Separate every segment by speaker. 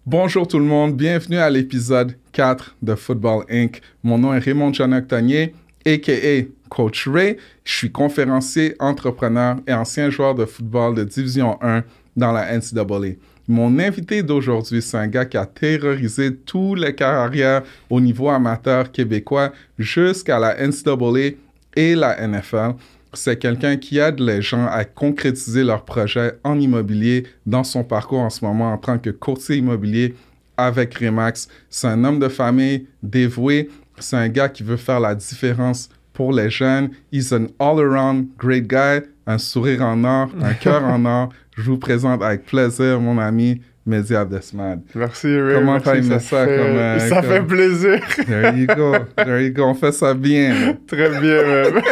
Speaker 1: Bonjour tout le monde, bienvenue à l'épisode 4 de Football Inc. Mon nom est Raymond John-Octanier, a.k.a. Coach Ray. Je suis conférencier, entrepreneur et ancien joueur de football de Division 1 dans la NCAA. Mon invité d'aujourd'hui, c'est un gars qui a terrorisé toutes les carrières au niveau amateur québécois jusqu'à la NCAA et la NFL. C'est quelqu'un qui aide les gens à concrétiser leurs projets en immobilier dans son parcours en ce moment en tant que courtier immobilier avec Remax. C'est un homme de famille dévoué. C'est un gars qui veut faire la différence pour les jeunes. He's an all-around great guy. Un sourire en or, un cœur en or. Je vous présente avec plaisir mon ami Mehdi Abdesmad.
Speaker 2: Merci, Ray.
Speaker 1: Comment
Speaker 2: merci,
Speaker 1: t'as aimé ça?
Speaker 2: Ça fait plaisir.
Speaker 1: There you go. There you go. On fait ça bien.
Speaker 2: Très bien, même.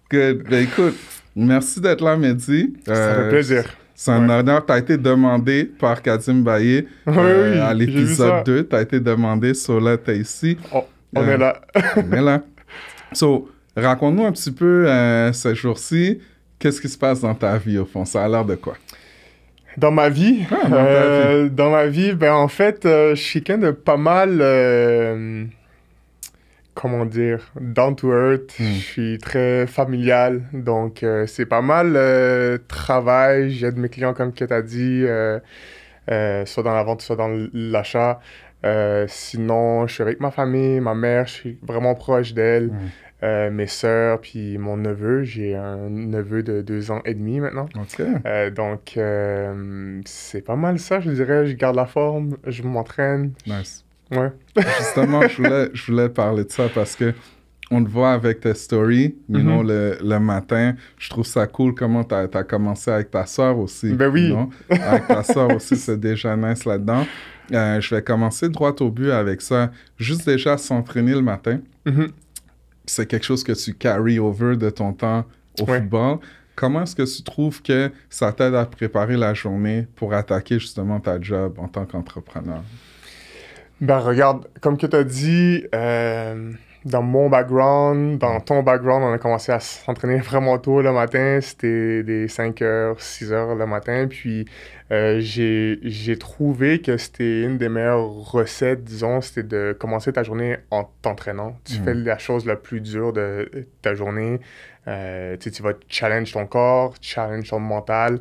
Speaker 1: Good. Ben écoute, merci d'être là, Mehdi.
Speaker 2: Ça fait plaisir.
Speaker 1: C'est un honneur. Tu as été demandé par Kadim Baye
Speaker 2: oui,
Speaker 1: à l'épisode 2. Tu as été demandé, so là, tu es ici.
Speaker 2: On est là.
Speaker 1: On est là. So, raconte-nous un petit peu ces jours-ci. Qu'est-ce qui se passe dans ta vie, au fond? Ça a l'air de quoi?
Speaker 2: Dans ma vie? Dans ma vie, ben en fait, je suis quelqu'un de pas mal... comment dire, down to earth. Je suis très familial, donc c'est pas mal travail. J'aide mes clients comme que tu as dit, soit dans la vente, soit dans l'achat. Sinon, je suis avec ma famille, ma mère, je suis vraiment proche d'elle. Mes sœurs, puis mon neveu. J'ai un neveu de 2 ans et demi maintenant.
Speaker 1: OK.
Speaker 2: Donc, c'est pas mal ça, je dirais. Je garde la forme, je m'entraîne.
Speaker 1: Nice.
Speaker 2: Ouais.
Speaker 1: Justement, je voulais parler de ça parce que on te voit avec tes stories, you know, le matin. Je trouve ça cool comment tu as commencé avec ta soeur aussi.
Speaker 2: Ben oui.
Speaker 1: You know? Avec ta soeur aussi, c'est déjà nice là-dedans. Je vais commencer droit au but avec ça. Juste déjà s'entraîner le matin. C'est quelque chose que tu carry over de ton temps au football. Comment est-ce que tu trouves que ça t'aide à préparer la journée pour attaquer justement ta job en tant qu'entrepreneur?
Speaker 2: Ben regarde, comme que tu as dit, dans mon background, dans ton background, on a commencé à s'entraîner vraiment tôt le matin. C'était des 5h, 6h le matin. Puis j'ai trouvé que c'était une des meilleures recettes, disons, c'était de commencer ta journée en t'entraînant. Tu fais la chose la plus dure de ta journée. Tu vas challenge ton corps, challenge ton mental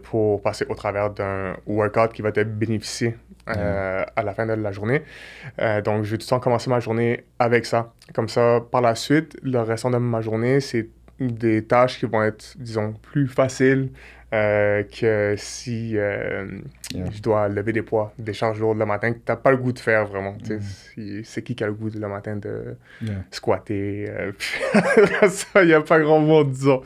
Speaker 2: pour passer au travers d'un workout qui va te bénéficier à la fin de la journée. Donc, je vais tout le temps commencer ma journée avec ça. Comme ça, par la suite, le restant de ma journée, c'est des tâches qui vont être, disons, plus faciles que si je dois lever des poids, des charges lourdes le matin que tu n'as pas le goût de faire vraiment. C'est qui a le goût le matin de squatter? Ça, il n'y a pas grand monde, disons.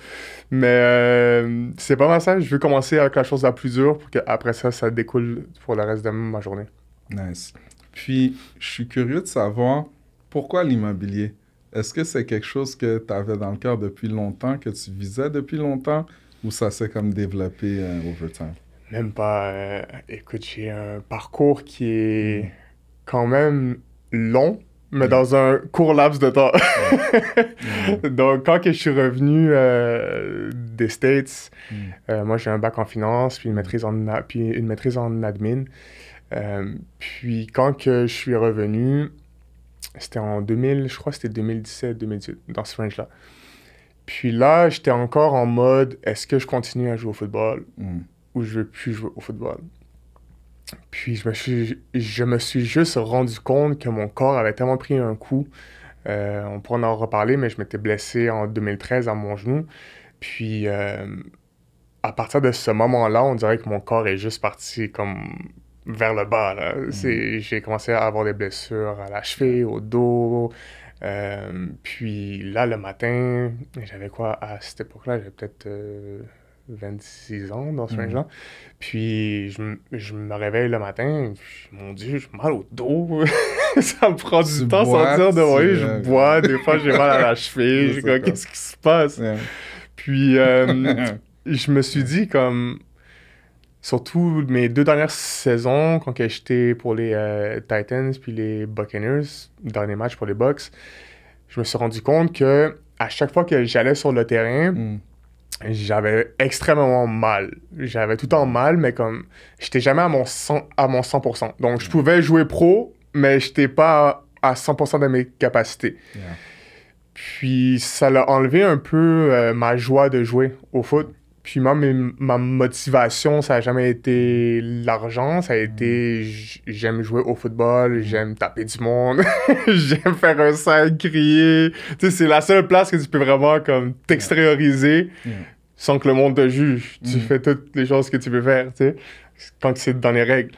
Speaker 2: Mais c'est pas mal ça. Je veux commencer avec la chose la plus dure pour qu'après ça, ça découle pour le reste de ma journée.
Speaker 1: Nice. Puis, je suis curieux de savoir pourquoi l'immobilier? Est-ce que c'est quelque chose que tu avais dans le cœur depuis longtemps, que tu visais depuis longtemps, ou ça s'est comme développé over time?
Speaker 2: Même pas. Écoute, j'ai un parcours qui est quand même long, mais dans un court laps de temps. Donc, quand que je suis revenu des States, moi, j'ai un bac en finance, puis une maîtrise en admin. Puis, quand que je suis revenu, c'était en 2000, je crois que c'était 2017-2018, dans ce range-là. Puis là, j'étais encore en mode, est-ce que je continue à jouer au football ou je veux plus jouer au football? Puis je me suis juste rendu compte que mon corps avait tellement pris un coup. On pourra en reparler, mais je m'étais blessé en 2013 à mon genou. Puis à partir de ce moment-là, on dirait que mon corps est juste parti comme vers le bas, là. J'ai commencé à avoir des blessures à la cheville, au dos. Puis là, le matin, j'avais quoi? À cette époque-là, j'avais peut-être 26 ans dans ce range-là. Puis je me réveille le matin, puis, mon Dieu, j'ai mal au dos. Ça me prend du temps à sortir de moi. Je bois, des fois j'ai mal à la cheville. Je dis, qu'est-ce qui se passe? Puis je me suis dit comme... Surtout mes 2 dernières saisons, quand j'étais pour les Titans puis les Buccaneers, dernier match pour les Bucs, je me suis rendu compte que à chaque fois que j'allais sur le terrain, j'avais extrêmement mal. J'avais tout le temps mal, mais comme, j'étais jamais à mon 100%. Donc, je pouvais jouer pro, mais j'étais pas à 100% de mes capacités.
Speaker 1: Yeah.
Speaker 2: Puis, ça l'a enlevé un peu ma joie de jouer au foot. Puis, moi, ma motivation, ça n'a jamais été l'argent. Ça a été, j'aime jouer au football, j'aime taper du monde, j'aime faire un sac, crier. Tu sais, c'est la seule place que tu peux vraiment comme t'extérioriser sans que le monde te juge. Tu fais toutes les choses que tu peux faire, tu sais, quand c'est dans les règles.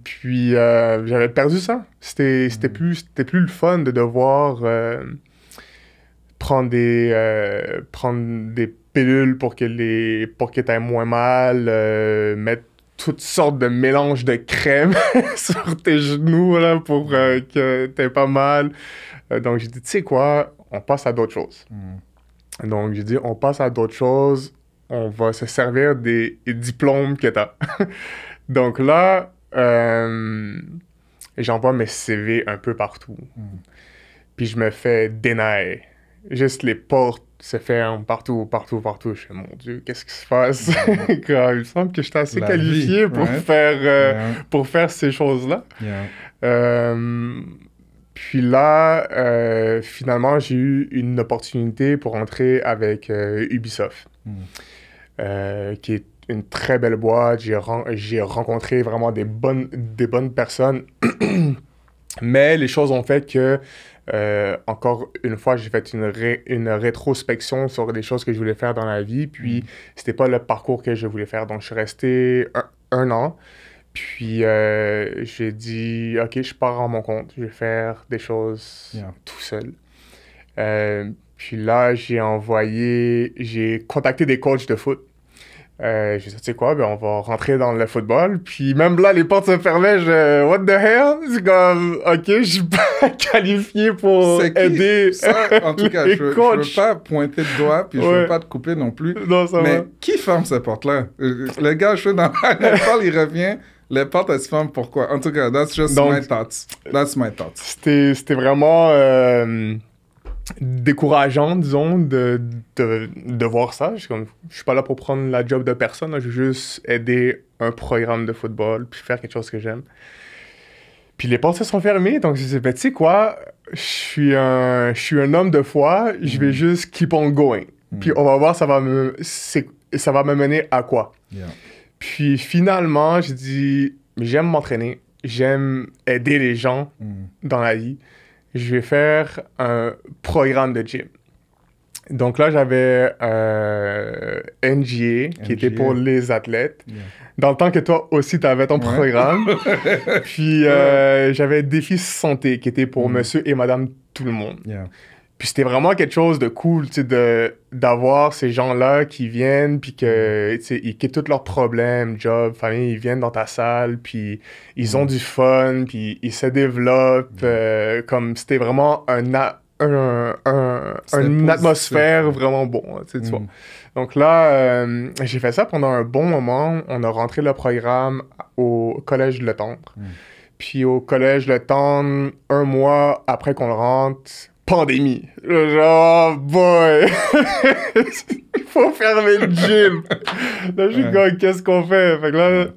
Speaker 2: Puis, j'avais perdu ça. C'était plus le fun de devoir prendre des pilules pour que t'aies moins mal, mettre toutes sortes de mélanges de crème sur tes genoux là, pour que t'aies pas mal. Donc, j'ai dit, tu sais quoi, on passe à d'autres choses. Donc, j'ai dit, on passe à d'autres choses, on va se servir des diplômes que t'as. Donc là, j'envoie mes CV un peu partout. Puis je me fais dénailler. Juste les portes se ferment partout. Je fais, mon Dieu, qu'est-ce qui se passe? Il me semble que j'étais assez qualifié pour faire ces choses-là. Puis là, finalement, j'ai eu une opportunité pour entrer avec Ubisoft, qui est une très belle boîte. J'ai rencontré vraiment des bonnes personnes. Mais les choses ont fait que, encore une fois, j'ai fait une rétrospection sur des choses que je voulais faire dans la vie. Puis, c'était pas le parcours que je voulais faire. Donc, je suis resté un an. Puis, j'ai dit, OK, je pars à mon compte. Je vais faire des choses tout seul. Puis là, j'ai contacté des coachs de foot. J'ai dit, tu sais quoi, ben on va rentrer dans le football. Puis même là, les portes se fermaient. What the hell? C'est comme, OK, je suis pas qualifié pour aider
Speaker 1: ça, en tout cas, je veux pas pointer le doigt, puis je veux pas te couper non plus.
Speaker 2: Non, ça
Speaker 1: mais
Speaker 2: va.
Speaker 1: Qui ferme ces portes-là? Le gars, je suis dans la NFL, il revient. Les portes, elles se ferment pourquoi? En tout cas, that's just my thoughts. That's my thoughts.
Speaker 2: C'était vraiment décourageant, disons, de voir ça. Je suis pas là pour prendre la job de personne. Là. Je veux juste aider un programme de football puis faire quelque chose que j'aime. Puis les portes se sont fermées. Donc, je me suis dit, tu sais quoi? Je suis un homme de foi. Je vais juste keep on going. Puis on va voir, ça va me mener à quoi? Puis finalement, j'ai dit, j'aime m'entraîner. J'aime aider les gens dans la vie. Je vais faire un programme de gym. Donc là, j'avais NGA, qui était pour les athlètes. Dans le temps que toi aussi, tu avais ton programme. Puis j'avais Défi Santé, qui était pour monsieur et madame tout le monde. Puis c'était vraiment quelque chose de cool, tu sais, d'avoir ces gens-là qui viennent, puis que, tu sais, ils quittent tous leurs problèmes, job, famille, ils viennent dans ta salle, puis ils ont du fun, puis ils se développent, comme c'était vraiment une atmosphère vraiment bon, tu vois. Donc là, j'ai fait ça pendant un bon moment. On a rentré le programme au Collège Le Tendre. Puis au Collège Le Tendre, un mois après qu'on le rentre, pandémie. Genre, oh boy! Il faut fermer le gym! Là, je suis comme, qu'est-ce qu'on fait? Fait que là,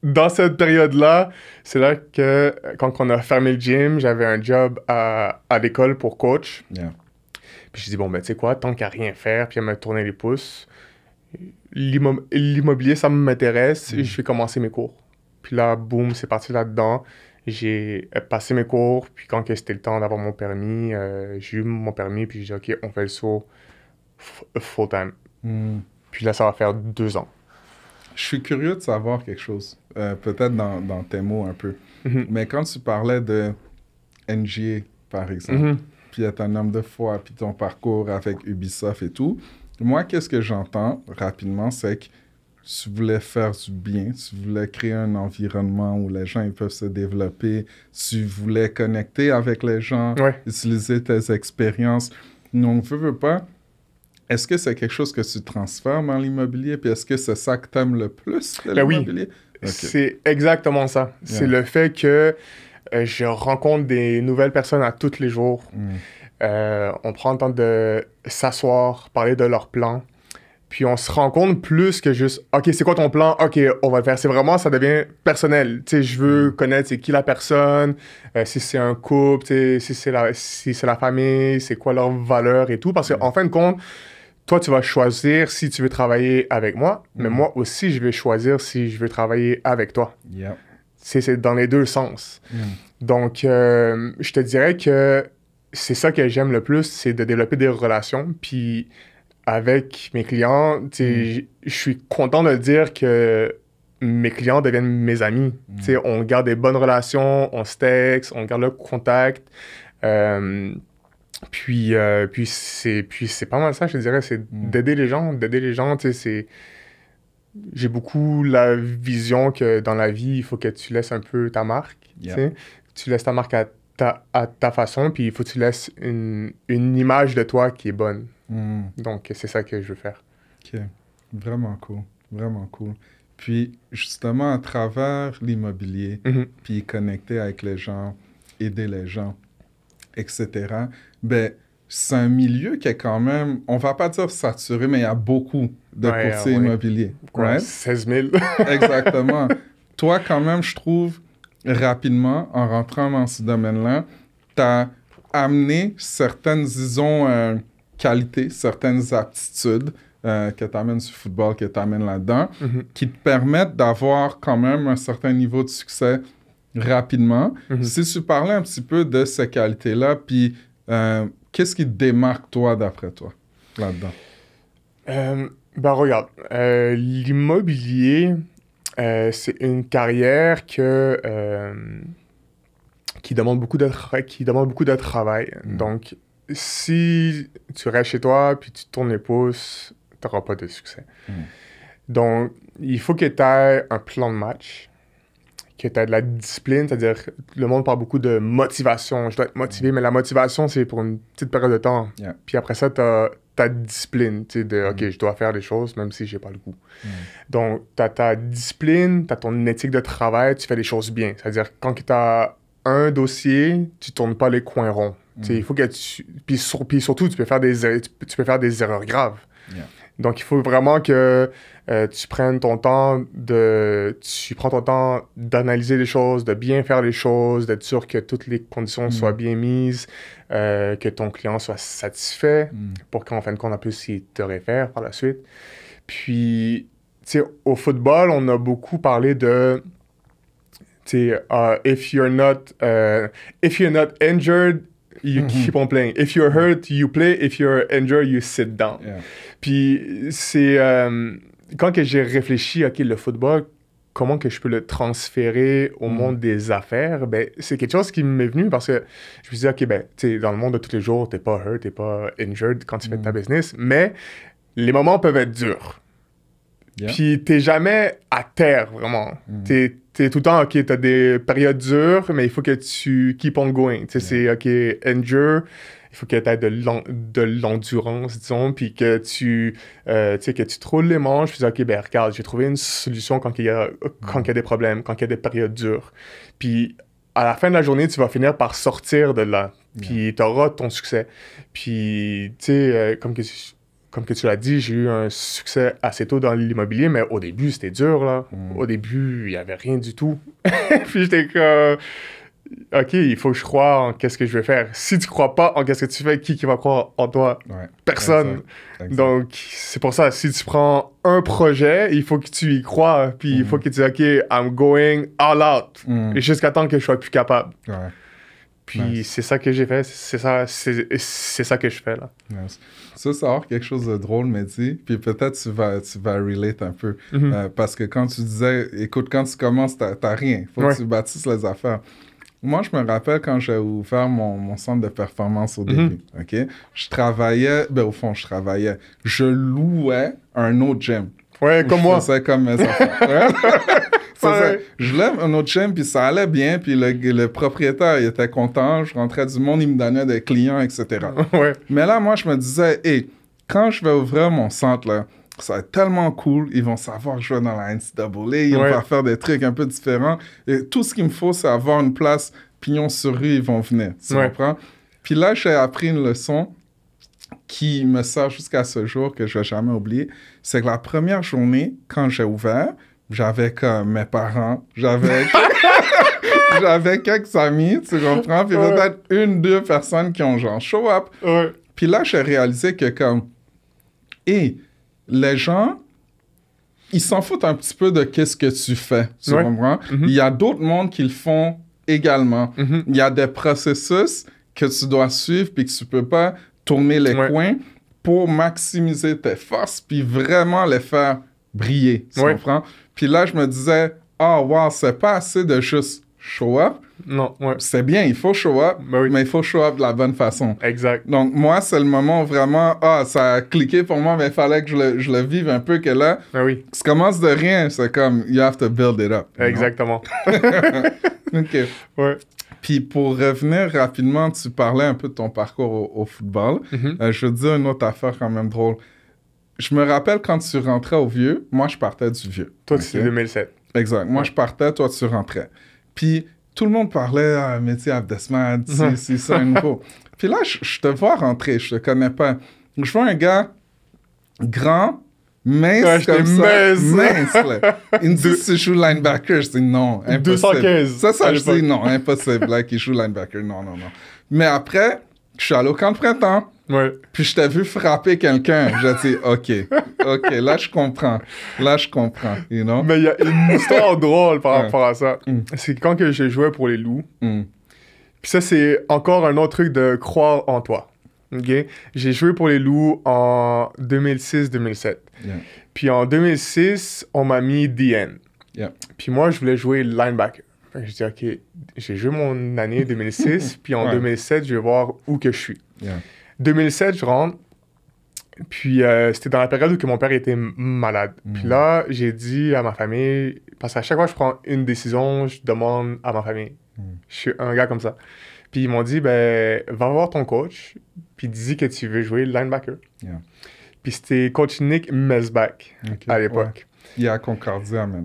Speaker 2: dans cette période-là, c'est là que, quand on a fermé le gym, j'avais un job à l'école pour coach. Puis je dis, bon, ben, tu sais quoi, tant qu'à rien faire, puis à me tourner les pouces, l'immobilier, ça m'intéresse, et je vais commencer mes cours. Puis là, boum, c'est parti là-dedans. J'ai passé mes cours, puis quand c'était le temps d'avoir mon permis, j'ai eu mon permis, puis j'ai dit, OK, on fait le saut full-time. Puis là, ça va faire 2 ans.
Speaker 1: Je suis curieux de savoir quelque chose, peut-être dans tes mots un peu. Mais quand tu parlais de NGA, par exemple, puis être un homme de foi, puis ton parcours avec Ubisoft et tout, moi, qu'est-ce que j'entends rapidement, c'est que tu voulais faire du bien, tu voulais créer un environnement où les gens ils peuvent se développer, tu voulais connecter avec les gens, utiliser tes expériences. Donc, veux pas, est-ce que c'est quelque chose que tu transformes dans l'immobilier, puis est-ce que c'est ça que tu aimes le plus de l'immobilier?
Speaker 2: Oui, c'est exactement ça. C'est le fait que je rencontre des nouvelles personnes à tous les jours. On prend le temps de s'asseoir, parler de leurs plans. Puis on se rend compte plus que juste, OK, c'est quoi ton plan? OK, on va le faire. C'est vraiment, ça devient personnel. Tu sais, je veux connaître c'est qui la personne, si c'est un couple, tu sais, si c'est la famille, c'est quoi leurs valeurs et tout. Parce qu'en fin de compte, toi, tu vas choisir si tu veux travailler avec moi, mais moi aussi, je vais choisir si je veux travailler avec toi.
Speaker 1: Yep.
Speaker 2: C'est dans les deux sens. Donc, je te dirais que c'est ça que j'aime le plus, c'est de développer des relations. Puis, avec mes clients, je suis content de dire que mes clients deviennent mes amis. On garde des bonnes relations, on se texte, on garde le contact. Puis c'est pas mal ça, je te dirais, c'est d'aider les gens. J'ai beaucoup la vision que dans la vie, il faut que tu laisses un peu ta marque. Tu laisses ta marque à ta façon, puis il faut que tu laisses une image de toi qui est bonne. Donc, c'est ça que je veux faire.
Speaker 1: OK. Vraiment cool. Vraiment cool. Puis, justement, à travers l'immobilier, puis connecter avec les gens, aider les gens, etc., ben, c'est un milieu qui est quand même, on va pas dire saturé, mais il y a beaucoup de courtiers immobiliers.
Speaker 2: Right? 16 000.
Speaker 1: Exactement. Toi, quand même, je trouve, rapidement, en rentrant dans ce domaine-là, tu as amené certaines, disons, qualités, certaines aptitudes que tu amènes du football, que tu amènes là-dedans, qui te permettent d'avoir quand même un certain niveau de succès rapidement. Si tu parlais un petit peu de ces qualités-là, puis qu'est-ce qui te démarque, toi, d'après toi, là-dedans?
Speaker 2: Ben regarde, l'immobilier, c'est une carrière qui demande beaucoup de travail. Donc, si tu restes chez toi puis tu tournes les pouces, tu n'auras pas de succès. Donc, il faut que tu aies un plan de match, que tu aies de la discipline, c'est-à-dire le monde parle beaucoup de motivation. Je dois être motivé, mais la motivation, c'est pour une petite période de temps. Puis après ça, tu as ta discipline, tu sais, de « OK, je dois faire des choses même si j'ai pas le goût. Donc, tu as ta discipline, tu as ton éthique de travail, tu fais les choses bien. C'est-à-dire, quand tu as un dossier, tu tournes pas les coins ronds. Il faut que tu... Puis surtout, tu peux faire des erreurs graves. Donc, il faut vraiment que tu prennes ton temps d'analyser les choses, de bien faire les choses, d'être sûr que toutes les conditions soient bien mises, que ton client soit satisfait pour qu'en fin de compte, en plus, il te réfère par la suite. Puis, tu sais, au football, on a beaucoup parlé de... Tu sais, if you're not injured, you keep on playing. If you're hurt, you play. If you're injured, you sit down. Puis c'est quand que j'ai réfléchi, OK, le football, comment que je peux le transférer au monde des affaires, ben c'est quelque chose qui m'est venu parce que je me disais, OK, ben tu sais, dans le monde de tous les jours, t'es pas hurt, t'es pas injured quand tu fais ta business, mais les moments peuvent être durs. Puis t'es jamais à terre, vraiment. T'es tout le temps, OK, t'as des périodes dures, mais il faut que tu keep on going. C'est, OK, endure, il faut que t'aies de l'endurance, disons, puis que tu te roules les manches, puis OK, ben regarde, j'ai trouvé une solution quand il y a des problèmes, quand il y a des périodes dures. Puis à la fin de la journée, tu vas finir par sortir de là, puis t'auras ton succès. Puis, tu sais, comme que tu l'as dit, j'ai eu un succès assez tôt dans l'immobilier, mais au début, c'était dur, là. Au début, il n'y avait rien du tout. Puis j'étais comme, OK, il faut que je croie en qu'est-ce que je vais faire. Si tu ne crois pas en qu'est-ce que tu fais, qui va croire en toi? Personne. Exact. Donc, c'est pour ça, si tu prends un projet, il faut que tu y crois. Puis il faut que tu dises, OK, I'm going all out. Et jusqu'à temps que je sois plus capable. Puis c'est ça que j'ai fait, c'est ça que je fais, là.
Speaker 1: Ça va avoir quelque chose de drôle, mais dis, puis peut-être tu vas relate un peu. Parce que quand tu disais, écoute, quand tu commences, t'as rien. Faut que tu bâtisses les affaires. Moi, je me rappelle quand j'ai ouvert mon centre de performance au début, OK? Je travaillais, je louais un autre gym.
Speaker 2: Ouais, comme moi.
Speaker 1: Je faisais comme mes affaires. Je lève un autre gym, puis ça allait bien, puis le propriétaire, il était content, je rentrais du monde, il me donnait des clients, etc. Mais là, moi, je me disais, hey, quand je vais ouvrir mon centre, là, ça va être tellement cool, ils vont savoir que je vais dans la NCAA, ils vont faire des trucs un peu différents, et tout ce qu'il me faut, c'est avoir une place, pignon sur rue, ils vont venir, tu comprends? Puis là, j'ai appris une leçon, qui me sort jusqu'à ce jour, que je vais jamais oublier, c'est que la première journée, quand j'ai ouvert, j'avais comme mes parents, j'avais quelques amis, tu comprends? Puis peut-être 1-2 personnes qui ont genre show up.
Speaker 2: Ouais.
Speaker 1: Puis là, j'ai réalisé que comme, les gens, ils s'en foutent un petit peu de qu'est-ce que tu fais, tu comprends? Il y a d'autres mondes qui le font également. Il y a des processus que tu dois suivre puis que tu peux pas tourner les coins pour maximiser tes forces puis vraiment les faire briller, tu comprends? Puis là, je me disais, wow, c'est pas assez de juste show up.
Speaker 2: Non,
Speaker 1: C'est bien, il faut show up, mais il faut show up de la bonne façon.
Speaker 2: Exact.
Speaker 1: Donc, moi, c'est le moment où vraiment, ça a cliqué pour moi, mais il fallait que je le vive un peu, que là, ça commence de rien, c'est comme, you have to build it up.
Speaker 2: Exactement.
Speaker 1: OK.
Speaker 2: Ouais.
Speaker 1: Puis pour revenir rapidement, tu parlais un peu de ton parcours au football. Je veux dire une autre affaire quand même drôle. Je me rappelle quand tu rentrais au Vieux, moi, je partais du Vieux.
Speaker 2: Toi, c'est 2007.
Speaker 1: Exact. Moi, je partais, toi, tu rentrais. Puis tout le monde parlait, métier Abdesmad, c'est ça, un nouveau. Puis là, je te vois rentrer, je te connais pas. Je vois un gars grand, mince comme ça. Mince, là. Il me dit, si tu joues linebacker, je dis non, impossible.
Speaker 2: 215.
Speaker 1: Ça, je dis non, impossible, là, qu'il joue linebacker, non. Mais après, je suis allé au camp de printemps. Puis je t'ai vu frapper quelqu'un. J'ai dit, OK, là, je comprends, you know?
Speaker 2: Mais il y a une histoire drôle par rapport à ça. C'est quand que je jouais pour les Loups. Puis ça, c'est encore un autre truc de croire en toi. OK? J'ai joué pour les Loups en 2006-2007. Puis en 2006, on m'a mis DN. Puis moi, je voulais jouer linebacker. Je dis, OK, j'ai joué mon année 2006, puis en 2007, je vais voir où que je suis. 2007, je rentre, puis c'était dans la période où mon père était malade. Puis là, j'ai dit à ma famille, parce qu'à chaque fois que je prends une décision, je demande à ma famille. Je suis un gars comme ça. Puis ils m'ont dit, va voir ton coach, puis dis que tu veux jouer linebacker. Puis c'était coach Nick Mesbach à l'époque.
Speaker 1: Il y a Concordia même.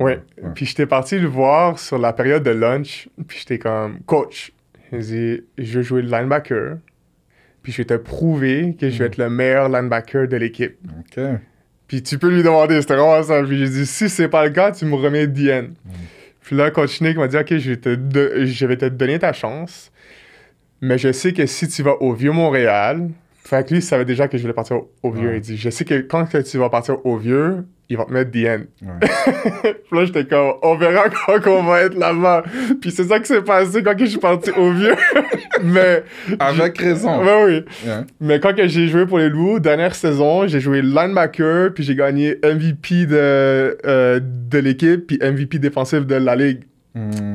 Speaker 2: Puis j'étais parti le voir sur la période de lunch, puis j'étais comme, coach, je dis, je veux jouer le linebacker. Puis je vais te prouver que je vais être le meilleur linebacker de l'équipe. Puis tu peux lui demander, c'était vraiment ça. Puis j'ai dit, si c'est pas le cas, tu me remets DN. Puis là, coach Nick m'a dit, OK, je vais te donner ta chance. Mais je sais que si tu vas au Vieux-Montréal, fait que lui, il savait déjà que je voulais partir au Vieux. Il dit, je sais que quand tu vas partir au Vieux, il va te mettre DN. Puis là, j'étais comme, on verra quand on va être là-bas. Puis c'est ça qui s'est passé quand je suis parti au Vieux. Mais
Speaker 1: avec raison.
Speaker 2: Oui. Mais quand que j'ai joué pour les Loups, dernière saison, j'ai joué linebacker, puis j'ai gagné MVP de l'équipe, puis MVP défensif de la Ligue.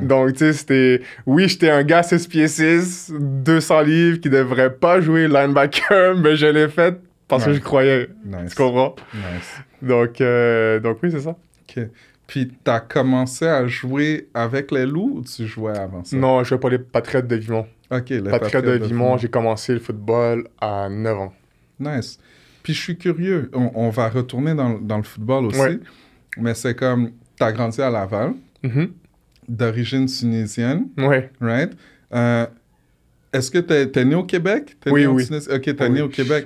Speaker 2: Donc, tu sais, c'était... Oui, j'étais un gars 6 pieds 6, 200 livres, qui devrait pas jouer linebacker, mais je l'ai fait parce que je croyais. Tu comprends? Donc oui, c'est ça.
Speaker 1: OK. Puis, t'as commencé à jouer avec les Loups ou tu jouais avant ça?
Speaker 2: Non, je jouais pour les Patriotes de Vimont.
Speaker 1: OK, les
Speaker 2: Patriotes de Vimont, j'ai commencé le football à 9 ans.
Speaker 1: Nice. Puis, je suis curieux. On va retourner dans le football aussi. Mais c'est comme, t'as grandi à Laval, d'origine tunisienne. Right? Est-ce que t'es né au Québec?
Speaker 2: Oui.
Speaker 1: OK, t'es né au Québec.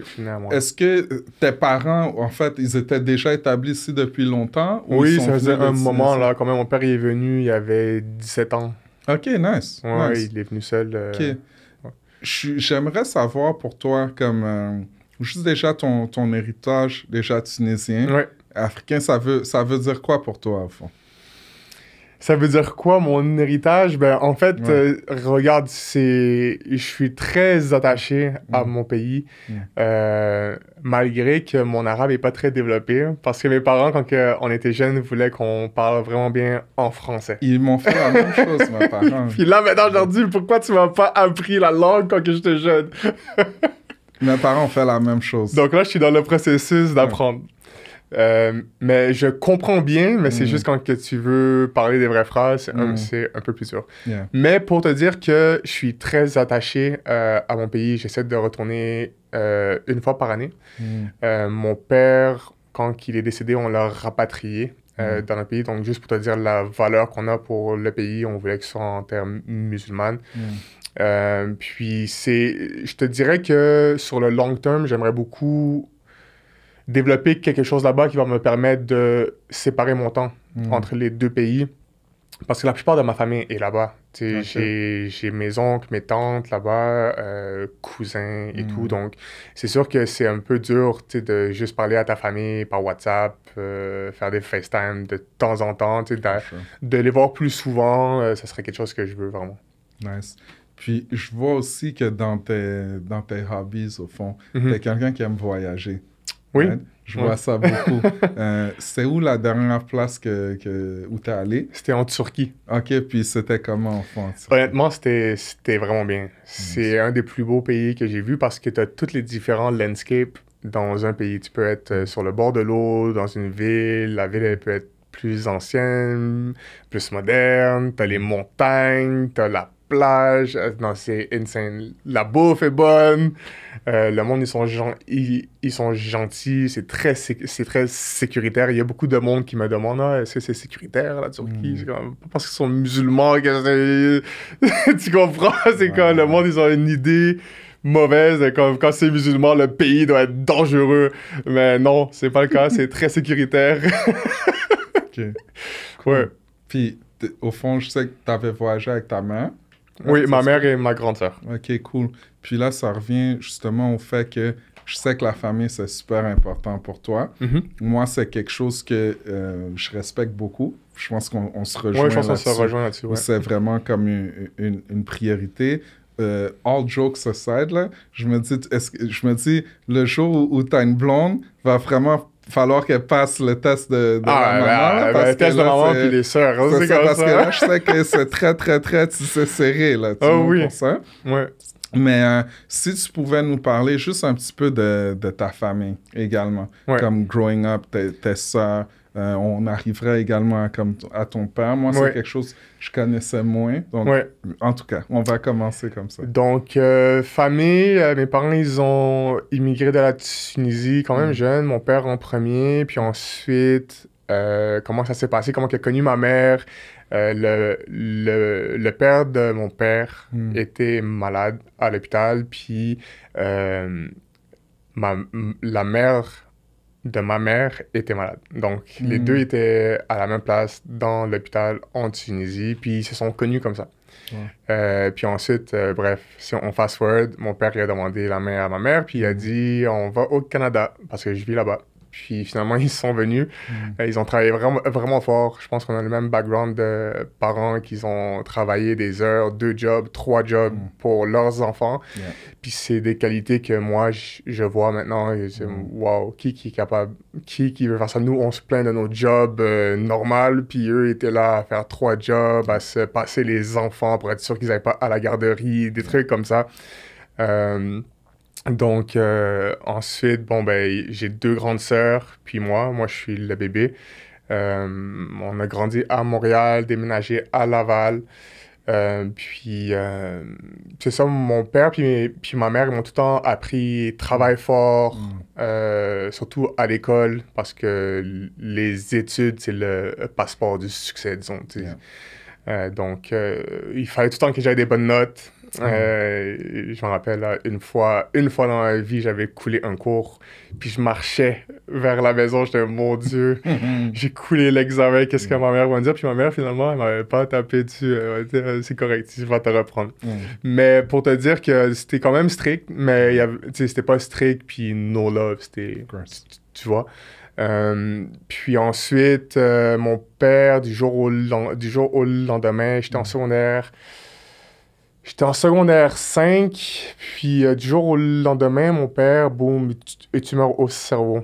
Speaker 1: Est-ce que tes parents, en fait, ils étaient déjà établis ici depuis longtemps?
Speaker 2: Oui, ça faisait un moment, là. Quand même, mon père il est venu, il avait 17 ans.
Speaker 1: OK, nice.
Speaker 2: Ouais, il est venu seul.
Speaker 1: OK. J'aimerais savoir pour toi, comme, juste déjà ton héritage, déjà tunisien, africain, ça veut dire quoi pour toi, au fond?
Speaker 2: Ça veut dire quoi, mon héritage? En fait, regarde, je suis très attaché à mon pays, malgré que mon arabe n'est pas très développé, parce que mes parents, quand on était jeunes, voulaient qu'on parle vraiment bien en français.
Speaker 1: Ils m'ont fait la même chose, mes parents.
Speaker 2: Puis là, maintenant, je leur dis, pourquoi tu m'as pas appris la langue quand j'étais jeune?
Speaker 1: Mes parents ont fait la même chose.
Speaker 2: Donc là, je suis dans le processus d'apprendre. Mais je comprends bien, mais c'est juste quand que tu veux parler des vraies phrases, c'est un peu plus dur. Mais pour te dire que je suis très attaché à mon pays, j'essaie de retourner une fois par année. Mon père, quand il est décédé, on l'a rapatrié dans notre pays. Donc juste pour te dire la valeur qu'on a pour le pays, on voulait que ce soit en termes musulmans. Puis je te dirais que sur le long terme, j'aimerais beaucoup développer quelque chose là-bas qui va me permettre de séparer mon temps entre les deux pays. Parce que la plupart de ma famille est là-bas. Okay. J'ai mes oncles, mes tantes là-bas, cousins et tout. Donc, c'est sûr que c'est un peu dur de juste parler à ta famille par WhatsApp, faire des FaceTime de temps en temps. De les voir plus souvent, ça serait quelque chose que je veux vraiment.
Speaker 1: Nice. Puis, je vois aussi que dans tes hobbies, au fond, t'es quelqu'un qui aime voyager.
Speaker 2: Oui.
Speaker 1: Right? Je vois ça beaucoup. C'est où la dernière place où t'es allé?
Speaker 2: C'était en Turquie.
Speaker 1: OK, puis c'était comment, en France?
Speaker 2: Honnêtement, c'était vraiment bien. C'est un des plus beaux pays que j'ai vu parce que tu as tous les différents landscapes dans un pays. Tu peux être sur le bord de l'eau, dans une ville. La ville, elle peut être plus ancienne, plus moderne. Tu as les montagnes, tu as la plage. Non, c'est insane. La bouffe est bonne. Le monde, ils sont gentils. C'est très sécuritaire. Il y a beaucoup de monde qui me demande est-ce que c'est sécuritaire, la Turquie? C'est comme, pas parce qu'ils sont musulmans que tu comprends? C'est comme le monde, ils ont une idée mauvaise. Comme quand c'est musulman, le pays doit être dangereux. Mais non, c'est pas le cas. C'est très sécuritaire.
Speaker 1: OK. Cool. Ouais. Puis, au fond, je sais que tu avais voyagé avec ta mère.
Speaker 2: Oui, ma mère et ma grande sœur.
Speaker 1: OK, cool. Puis là, ça revient justement au fait que je sais que la famille, c'est super important pour toi. Moi, c'est quelque chose que je respecte beaucoup. Je pense qu'on se rejoint
Speaker 2: là-dessus. Oui, je pense qu'on se rejoint là-dessus, ouais.
Speaker 1: C'est vraiment comme une priorité. All jokes aside, là, je me dis, le jour où tu as une blonde, va vraiment falloir qu'elle passe le test de la maman.
Speaker 2: Le test de maman puis les sœurs.
Speaker 1: C'est ça, parce que là, je sais que c'est très, très, très serré, là,
Speaker 2: oui.
Speaker 1: pour ça.
Speaker 2: Ouais.
Speaker 1: Mais si tu pouvais nous parler juste un petit peu de ta famille également, comme growing up, tes sœurs, on arriverait également à ton père. Moi, c'est quelque chose que je connaissais moins. Donc, en tout cas, on va commencer comme ça.
Speaker 2: Donc, famille, mes parents, ils ont immigré de la Tunisie quand même jeune. Mon père en premier, puis ensuite, comment ça s'est passé, comment il a connu ma mère. Le père de mon père était malade à l'hôpital, puis la mère de ma mère était malade. Donc, les deux étaient à la même place dans l'hôpital en Tunisie, puis ils se sont connus comme ça. Puis ensuite, bref, si on fast-forward, mon père il a demandé la main à ma mère, puis il a dit « On va au Canada, parce que je vis là-bas. » Puis finalement, ils sont venus. Ils ont travaillé vraiment, vraiment fort. Je pense qu'on a le même background de parents qui ont travaillé des heures, 2 jobs, 3 jobs pour leurs enfants. Puis c'est des qualités que moi, je vois maintenant. Et c'est wow, qui est capable, qui veut faire ça? Nous, on se plaint de nos jobs normaux. Puis eux étaient là à faire 3 jobs, à se passer les enfants pour être sûr qu'ils n'aillent pas à la garderie, des trucs comme ça. Donc, ensuite, j'ai 2 grandes sœurs, puis moi, je suis le bébé. On a grandi à Montréal, déménagé à Laval. Puis, c'est ça, mon père puis ma mère, ils m'ont tout le temps appris travail fort, surtout à l'école, parce que les études, c'est le passeport du succès, disons. Donc, il fallait tout le temps que j'aie des bonnes notes. Je me rappelle, là, une fois dans ma vie, j'avais coulé un cours, puis je marchais vers la maison, j'étais mon Dieu, j'ai coulé l'examen, qu'est-ce que ma mère va me dire? Puis ma mère, finalement, elle m'avait pas tapé dessus, elle m'a dit, c'est correct, je vais te reprendre. Mais pour te dire que c'était quand même strict, mais c'était pas strict, puis no love, c'était, tu vois. Puis ensuite, mon père, du jour au lendemain, j'étais en secondaire. J'étais en secondaire 5, puis du jour au lendemain, mon père, boum, tumeur au cerveau.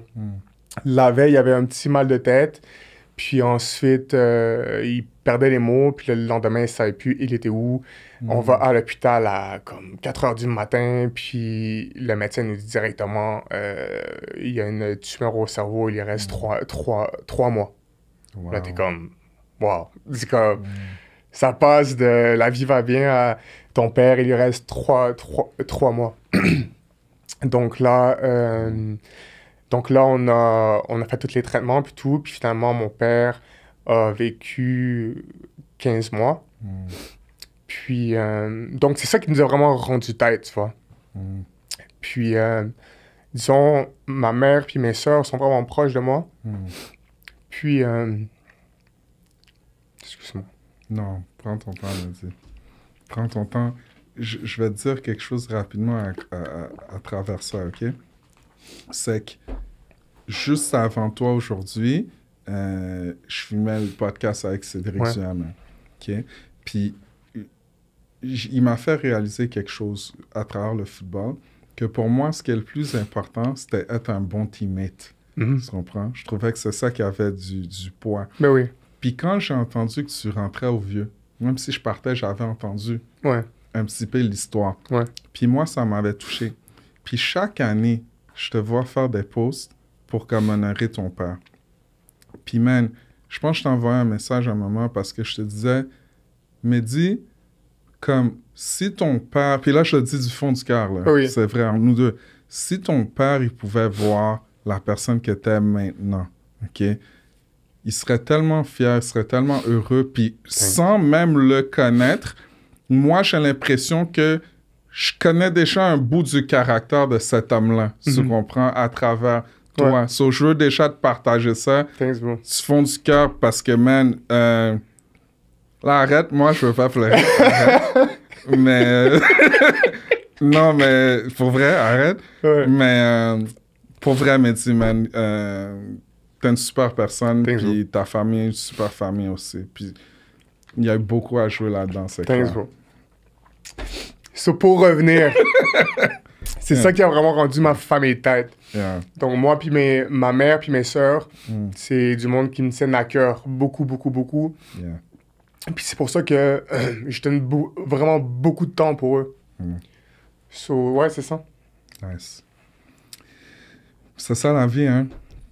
Speaker 2: La veille, il avait un petit mal de tête, puis ensuite, il perdait les mots, puis le lendemain, il ne savait plus il était où. On va à l'hôpital à comme 4 heures du matin, puis le médecin nous dit directement, il y a une tumeur au cerveau, il y reste 3 mois. Wow. Là, t'es comme, wow. C'est comme, ça passe de la vie va bien à ton père, il lui reste 3 mois. Donc là, on a fait tous les traitements puis tout. Puis finalement, mon père a vécu 15 mois. Puis, donc, c'est ça qui nous a vraiment rendu tête, tu vois. Puis, disons, ma mère puis mes sœurs sont vraiment proches de moi. Puis, excuse-moi.
Speaker 1: Non, prends ton temps, Mehdi. Prends ton temps. Je vais te dire quelque chose rapidement à travers ça, OK? C'est que juste avant toi aujourd'hui, je filmais le podcast avec Cédric Duhamel, OK? Puis, il m'a fait réaliser quelque chose à travers le football, que pour moi, ce qui est le plus important, c'était être un bon teammate. Tu comprends? Je trouvais que c'est ça qui avait du poids.
Speaker 2: Ben oui.
Speaker 1: Puis quand j'ai entendu que tu rentrais au Vieux, même si je partais, j'avais entendu un petit peu l'histoire. Puis moi, ça m'avait touché. Puis chaque année, je te vois faire des posts pour comme honorer ton père. Puis man, je pense que je t'envoyais un message à un moment parce que je te disais, Mehdi, comme si ton père, puis là je te dis du fond du cœur, là, c'est vrai, entre nous deux, si ton père, il pouvait voir la personne que t'es maintenant, OK? Il serait tellement fier, il serait tellement heureux, puis sans même le connaître, moi, j'ai l'impression que je connais déjà un bout du caractère de cet homme-là, tu comprends, à travers toi. So, je veux déjà te partager ça du fond du cœur, parce que, man, là, arrête, moi, je veux pas pleurer, arrête. Mais, non, mais, pour vrai, arrête. Mais, pour vrai, Mehdi, man, t'es une super personne, puis ta famille est une super famille aussi. Puis il y a beaucoup à jouer là-dedans, c'est clair.
Speaker 2: So, pour revenir, c'est ça qui a vraiment rendu ma famille tête. Donc moi, puis ma mère, puis mes sœurs, c'est du monde qui me tiennent à cœur beaucoup, beaucoup, beaucoup. Puis c'est pour ça que je donne vraiment beaucoup de temps pour eux. So, ouais, c'est ça.
Speaker 1: Nice. C'est ça la vie, hein?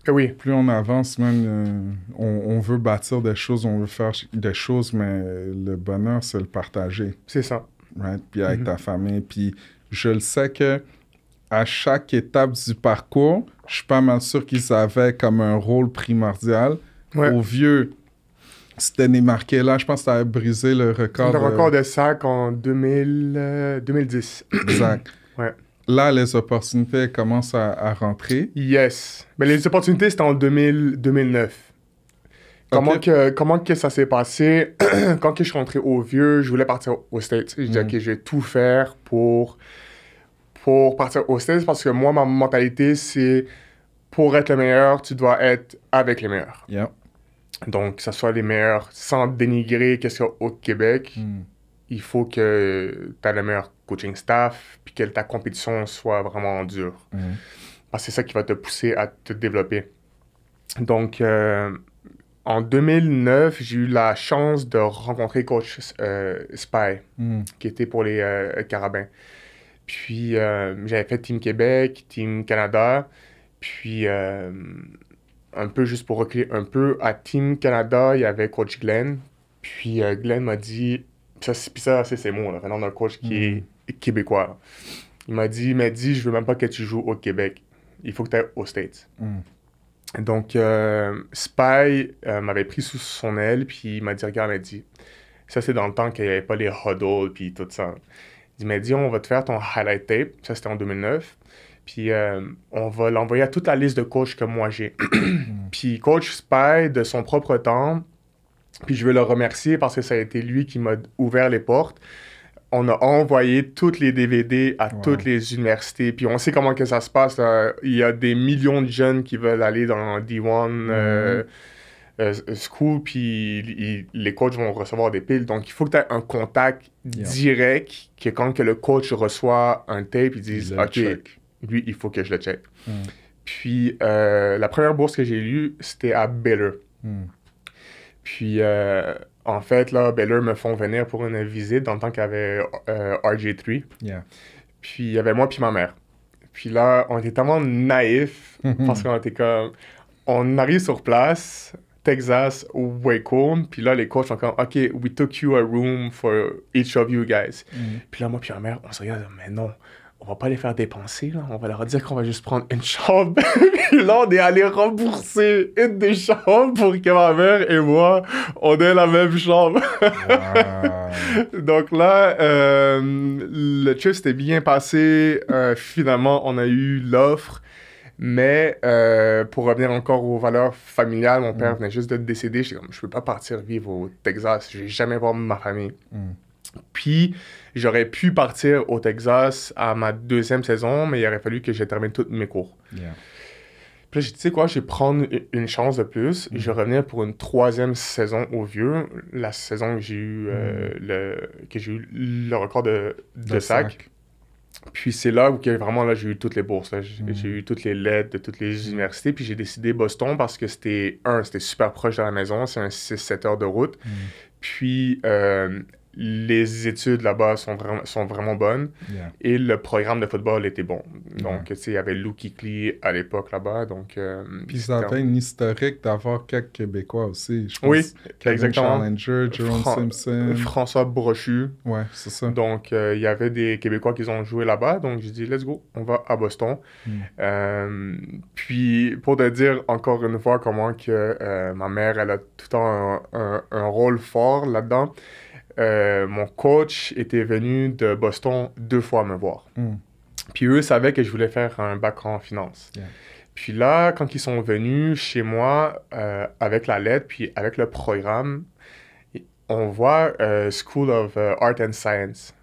Speaker 2: Oui.
Speaker 1: Plus on avance, man, on veut bâtir des choses, on veut faire des choses, mais le bonheur, c'est le partager.
Speaker 2: C'est ça.
Speaker 1: Right? Puis avec ta famille. Puis je le sais que à chaque étape du parcours, je suis pas mal sûr qu'ils avaient comme un rôle primordial. Au Vieux, c'était marqué là, je pense que tu avais brisé le record.
Speaker 2: Le record de sac en 2010.
Speaker 1: Exact. Là, les opportunités commencent à rentrer.
Speaker 2: Yes. Mais les opportunités, c'était en 2009. Comment que ça s'est passé? Quand que je suis rentré au Vieux, je voulais partir aux States. Je disais, OK, je vais tout faire pour partir aux States parce que moi, ma mentalité, c'est pour être le meilleur, tu dois être avec les meilleurs. Donc, que ce soit les meilleurs, sans dénigrer qu'est-ce qu'il y a au Québec, il faut que tu aies le meilleur coaching staff, puis que ta compétition soit vraiment dure. Parce que c'est ça qui va te pousser à te développer. Donc, en 2009, j'ai eu la chance de rencontrer coach Spy, qui était pour les Carabins. Puis, j'avais fait Team Québec, Team Canada, puis un peu juste pour reculer un peu, à Team Canada, il y avait coach Glenn. Puis Glenn m'a dit, ça c'est ses mots, là, venant d'un coach qui est québécois. Là. Il m'a dit, je veux même pas que tu joues au Québec. Il faut que tu ailles aux States. Donc, Spy m'avait pris sous son aile, puis il m'a dit, regarde, il m'a dit, ça c'est dans le temps qu'il n'y avait pas les huddles, puis tout ça. Il m'a dit, on va te faire ton highlight tape. Ça c'était en 2009. Puis on va l'envoyer à toute la liste de coachs que moi j'ai. Puis coach Spy, de son propre temps, puis je veux le remercier parce que ça a été lui qui m'a ouvert les portes. On a envoyé tous les DVD à toutes les universités. Puis on sait comment que ça se passe. Il y a des millions de jeunes qui veulent aller dans D1 school, puis les coachs vont recevoir des piles. Donc il faut que tu aies un contact direct, que quand que le coach reçoit un tape, ils disent « OK, lui, il faut que je le check. Puis la première bourse que j'ai eue, c'était à Baylor. Puis en fait, là, Baylor me font venir pour une visite dans le temps qu'il y avait RJ3. Puis il y avait moi puis ma mère. Puis là, on était tellement naïfs parce qu'on était comme... On arrive sur place, Texas, Waco, puis là, les coachs sont comme « OK, we took you a room for each of you guys. Puis là, moi puis ma mère, on se regarde, mais non, on va pas les faire dépenser, là. On va leur dire qu'on va juste prendre une chambre. Puis là, on est allé rembourser une des chambres pour que ma mère et moi, on ait la même chambre.
Speaker 1: Wow.
Speaker 2: Donc là, le trip s'était bien passé. Finalement, on a eu l'offre. Mais pour revenir encore aux valeurs familiales, mon père venait juste de décéder. J'étais comme, je peux pas partir vivre au Texas. Je vais jamais voir ma famille. Puis, j'aurais pu partir au Texas à ma 2e saison, mais il aurait fallu que je termine tous mes cours.
Speaker 1: Yeah.
Speaker 2: Puis là, j'ai dit, tu sais quoi, je vais prendre une chance de plus. Je vais revenir pour une 3e saison au vieux. La saison que j'ai eu, le record de sac. Puis c'est là où vraiment là, j'ai eu toutes les bourses. Là. J'ai eu toutes les lettres de toutes les universités. Puis j'ai décidé Boston parce que c'était super proche de la maison. C'est un 6-7 heures de route. Puis les études là-bas sont vraiment bonnes.
Speaker 1: Yeah.
Speaker 2: Et le programme de football était bon. Donc, tu sais, il y avait Lou Kuechly à l'époque là-bas. Donc,
Speaker 1: puis ça avait une historique d'avoir quelques Québécois aussi. Je pense.
Speaker 2: Oui,
Speaker 1: Kevin
Speaker 2: exactement.
Speaker 1: Challenger, Jerome Simpson.
Speaker 2: François Brochu.
Speaker 1: Ouais, c'est ça.
Speaker 2: Donc, il y avait des Québécois qui ont joué là-bas. Donc, j'ai dit, let's go, on va à Boston. Puis, pour te dire encore une fois comment que ma mère, elle a tout le temps un rôle fort là-dedans. Mon coach était venu de Boston 2 fois me voir. Puis eux savaient que je voulais faire un bac en finance.
Speaker 1: Yeah.
Speaker 2: Puis là, quand ils sont venus chez moi avec la lettre, puis avec le programme, on voit School of Art and Science.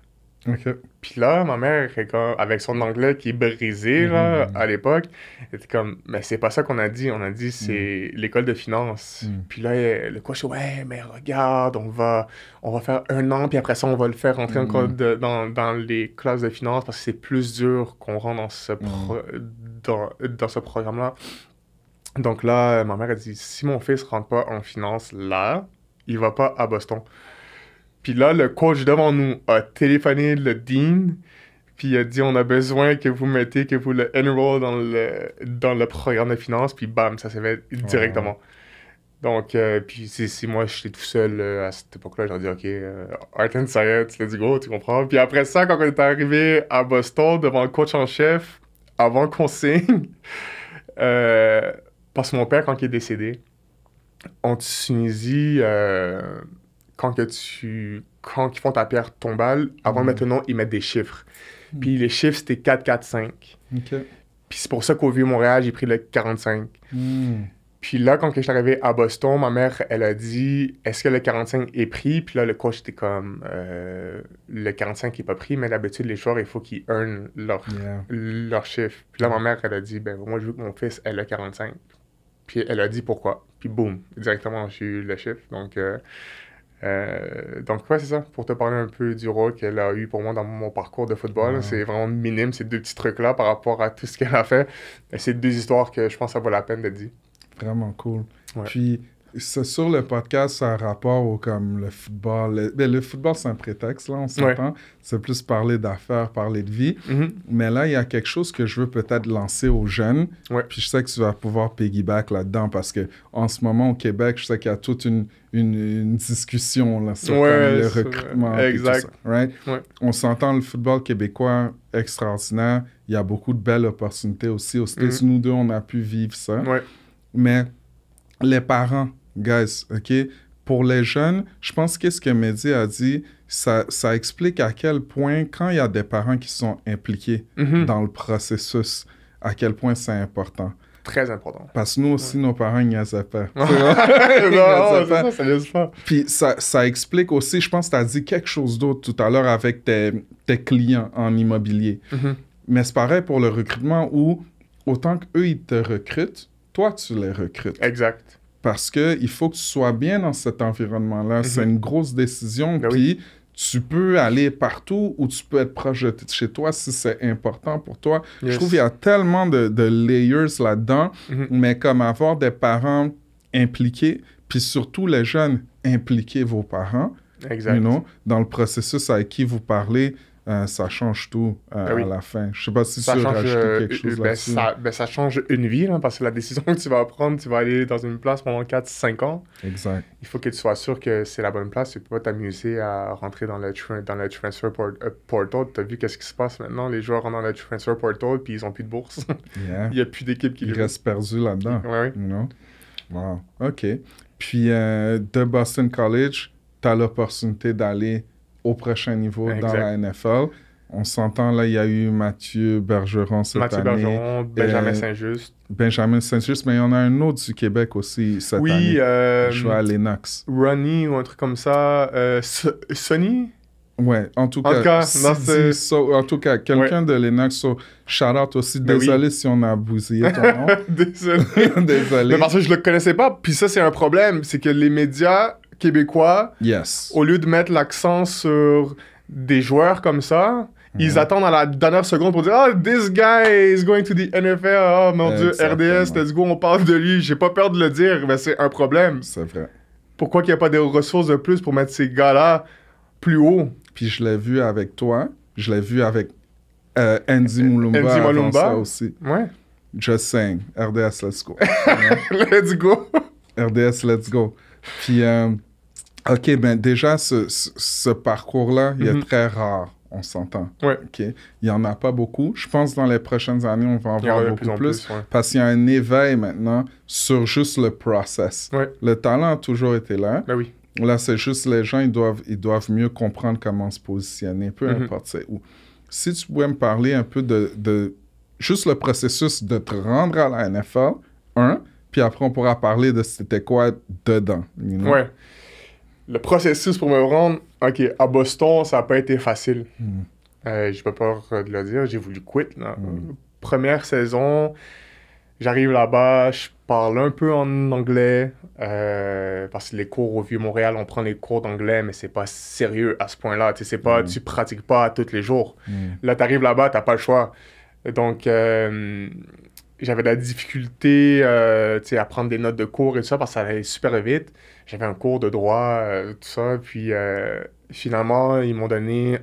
Speaker 1: OK.
Speaker 2: Puis là, ma mère, avec son anglais qui est brisé là, à l'époque, elle était comme, mais c'est pas ça qu'on a dit. On a dit, c'est l'école de finance. Puis là, le coach, ouais, mais regarde, on va faire 1 an, puis après ça, on va le faire rentrer encore dans les classes de finance parce que c'est plus dur qu'on rentre dans ce programme-là. Donc là, ma mère a dit, si mon fils rentre pas en finance là, il va pas à Boston. Puis là, le coach devant nous a téléphoné le dean, puis il a dit, on a besoin que vous le enroll dans le programme de finance, puis bam, ça s'est fait directement. Donc, puis si moi, j'étais tout seul à cette époque-là, j'ai dit, OK, Art and Science, let's go, tu comprends? Puis après ça, quand on est arrivé à Boston, devant le coach en chef, avant qu'on signe, parce que mon père, quand il est décédé, en Tunisie... Quand ils font ta pierre tombale, avant de mettre le nom, ils mettent des chiffres. Puis les chiffres, c'était 4, 4, 5.
Speaker 1: OK.
Speaker 2: Puis c'est pour ça qu'au Vieux-Montréal, j'ai pris le 45. Puis là, quand je suis arrivé à Boston, ma mère, elle a dit, est-ce que le 45 est pris? Puis là, le coach était comme, le 45 n'est pas pris, mais d'habitude, les joueurs, il faut qu'ils earnent leur chiffre. Puis là, ma mère, elle a dit, ben moi, je veux que mon fils ait le 45. Puis elle a dit pourquoi. Puis boum, directement, j'ai eu le chiffre. Donc ouais, c'est ça. Pour te parler un peu du rôle qu'elle a eu pour moi dans mon parcours de football, c'est vraiment minime, ces 2 petits trucs-là par rapport à tout ce qu'elle a fait. C'est 2 histoires que je pense que ça vaut la peine de dire.
Speaker 1: Vraiment cool.
Speaker 2: Ouais.
Speaker 1: Puis, sur le podcast, ça a rapport au comme le football. Le football, c'est un prétexte, là, on s'entend. C'est plus parler d'affaires, parler de vie. Mais là, il y a quelque chose que je veux peut-être lancer aux jeunes. Puis je sais que tu vas pouvoir piggyback là-dedans parce qu'en ce moment, au Québec, je sais qu'il y a toute une discussion là, sur comme le recrutement.
Speaker 2: Exact.
Speaker 1: Tout ça, right? On s'entend, le football québécois, extraordinaire. Il y a beaucoup de belles opportunités aussi. Aux States, nous deux, on a pu vivre ça. Mais les parents, guys, OK? Pour les jeunes, je pense que ce que Mehdi a dit, ça explique à quel point, quand il y a des parents qui sont impliqués dans le processus, à quel point c'est important.
Speaker 2: Très important.
Speaker 1: Parce que nous aussi, nos parents, ils niaisaient pas.
Speaker 2: Non, c'est ça niaise pas.
Speaker 1: Puis ça explique aussi, je pense que tu as dit quelque chose d'autre tout à l'heure avec tes clients en immobilier. Mais c'est pareil pour le recrutement où, autant qu'eux, ils te recrutent, toi, tu les recrutes.
Speaker 2: Exact.
Speaker 1: Parce qu'il faut que tu sois bien dans cet environnement-là. C'est une grosse décision. Puis tu peux aller partout ou tu peux être proche de chez toi si c'est important pour toi. Je trouve qu'il y a tellement de layers là-dedans. Mais comme avoir des parents impliqués, puis surtout les jeunes, impliquez vos parents.
Speaker 2: Exact.
Speaker 1: You know, dans le processus avec qui vous parlez. ça change tout à la fin. Je sais pas si
Speaker 2: ça
Speaker 1: tu veux
Speaker 2: change,
Speaker 1: rajouter quelque chose là-dessus.
Speaker 2: Ça change une vie, hein, parce que la décision que tu vas prendre, tu vas aller dans une place pendant 4-5 ans.
Speaker 1: Exact.
Speaker 2: Il faut que tu sois sûr que c'est la bonne place. Tu peux pas t'amuser à rentrer dans le transfer portal. Tu as vu qu'est-ce qui se passe maintenant? Les joueurs rentrent dans le transfer portal puis ils ont plus de bourse.
Speaker 1: Yeah.
Speaker 2: Il n'y a plus d'équipe qui
Speaker 1: Ils restent perdus là-dedans.
Speaker 2: Oui.
Speaker 1: You know? Wow. OK. Puis de Boston College, tu as l'opportunité d'aller au prochain niveau dans la NFL. On s'entend, là, il y a eu Mathieu Bergeron cette année.
Speaker 2: Mathieu Bergeron, Benjamin Saint-Just.
Speaker 1: Benjamin Saint-Just, mais il y en a un autre du Québec aussi cette année. Il joue à Lennox.
Speaker 2: Ronnie ou un truc comme ça. Sonny?
Speaker 1: Ouais, en tout cas, quelqu'un de Lennox, shout-out aussi. Désolé si on a bousillé ton nom.
Speaker 2: Désolé.
Speaker 1: Désolé.
Speaker 2: Mais parce que je le connaissais pas, puis ça, c'est un problème. C'est que les médias québécois, au lieu de mettre l'accent sur des joueurs comme ça, ils attendent à la dernière seconde pour dire « Oh, this guy is going to the NFL. Oh, mon Dieu, RDS, let's go, on parle de lui. » J'ai pas peur de le dire, mais c'est un problème.
Speaker 1: C'est vrai.
Speaker 2: Pourquoi qu'il n'y a pas de ressources de plus pour mettre ces gars-là plus haut?
Speaker 1: Puis je l'ai vu avec toi. Je l'ai vu avec Andy Mulumba avant ça aussi.
Speaker 2: Ouais.
Speaker 1: Just saying. RDS, let's go.
Speaker 2: Let's go.
Speaker 1: RDS, let's go. Puis, OK, ben déjà, ce parcours-là, il est très rare. On s'entend.
Speaker 2: Ouais.
Speaker 1: OK. Il n'y en a pas beaucoup. Je pense que dans les prochaines années, on va en voir beaucoup plus.
Speaker 2: Ouais.
Speaker 1: Parce qu'il y a un éveil maintenant sur juste le process.
Speaker 2: Ouais.
Speaker 1: Le talent a toujours été là.
Speaker 2: Ben oui.
Speaker 1: Là, c'est juste les gens, ils doivent mieux comprendre comment se positionner, peu importe c'est où. Si tu pouvais me parler un peu de juste le processus de te rendre à la NFL, puis après, on pourra parler de c'était quoi dedans. You know?
Speaker 2: Ouais. Le processus pour me rendre, OK, à Boston, ça n'a pas été facile. J'ai pas peur de le dire, j'ai voulu quitter. Première saison, j'arrive là-bas, je parle un peu en anglais, parce que les cours au Vieux-Montréal, on prend les cours d'anglais, mais c'est pas sérieux à ce point-là. Tu pratiques pas tous les jours. Là, tu arrives là-bas, t'as pas le choix. Donc, j'avais de la difficulté à prendre des notes de cours et tout ça, parce que ça allait super vite. J'avais un cours de droit, tout ça, puis finalement, ils m'ont donné...